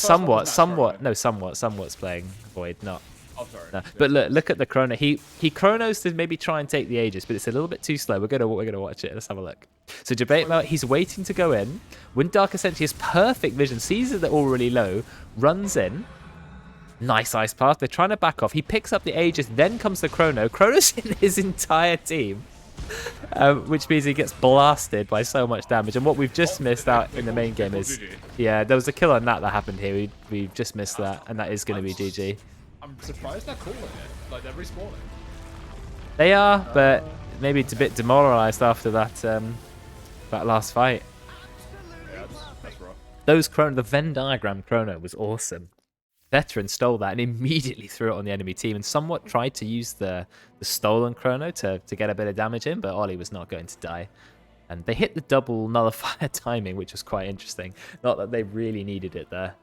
somewhat's playing Void, not. Oh, sorry. No. But look at the Chrono. He Chronos to maybe try and take the Aegis, but it's a little bit too slow. We're gonna watch it. Let's have a look. So Jabatemo, he's waiting to go in. Wind Dark Ascension has perfect vision, sees that they're all really low, runs in. Nice Ice Path. They're trying to back off. He picks up the Aegis, then comes the Chrono. Chrono's in his entire team. Which means he gets blasted by so much damage. And what we've just missed out in the main game is... Yeah, there was a kill on that happened here. We've just missed that, and that is going to be GG. I'm surprised they're calling it. Like, they're respawning. They are, but maybe it's a bit demoralised after that that last fight. Yeah, that's rough. Those Chrono... The Venn diagram Chrono was awesome. Veteran stole that and immediately threw it on the enemy team and somewhat tried to use the stolen Chrono to get a bit of damage in, but Ollie was not going to die. And they hit the double Nullifier timing, which was quite interesting. Not that they really needed it there.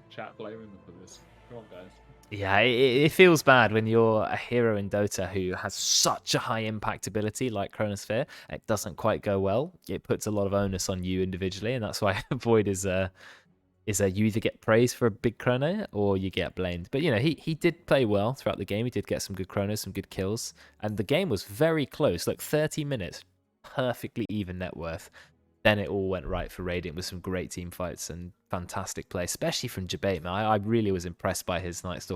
Chat blaming them for this. Come on, guys. Yeah, it feels bad when you're a hero in Dota who has such a high impact ability like Chronosphere. It doesn't quite go well. It puts a lot of onus on you individually, and that's why Void is you either get praise for a big Chrono or you get blamed. But, you know, he did play well throughout the game. He did get some good Chronos, some good kills. And the game was very close. Look, 30 minutes, perfectly even net worth. Then it all went right for Radiant with some great team fights and fantastic play, especially from Jabatemo. I really was impressed by his Night Stalker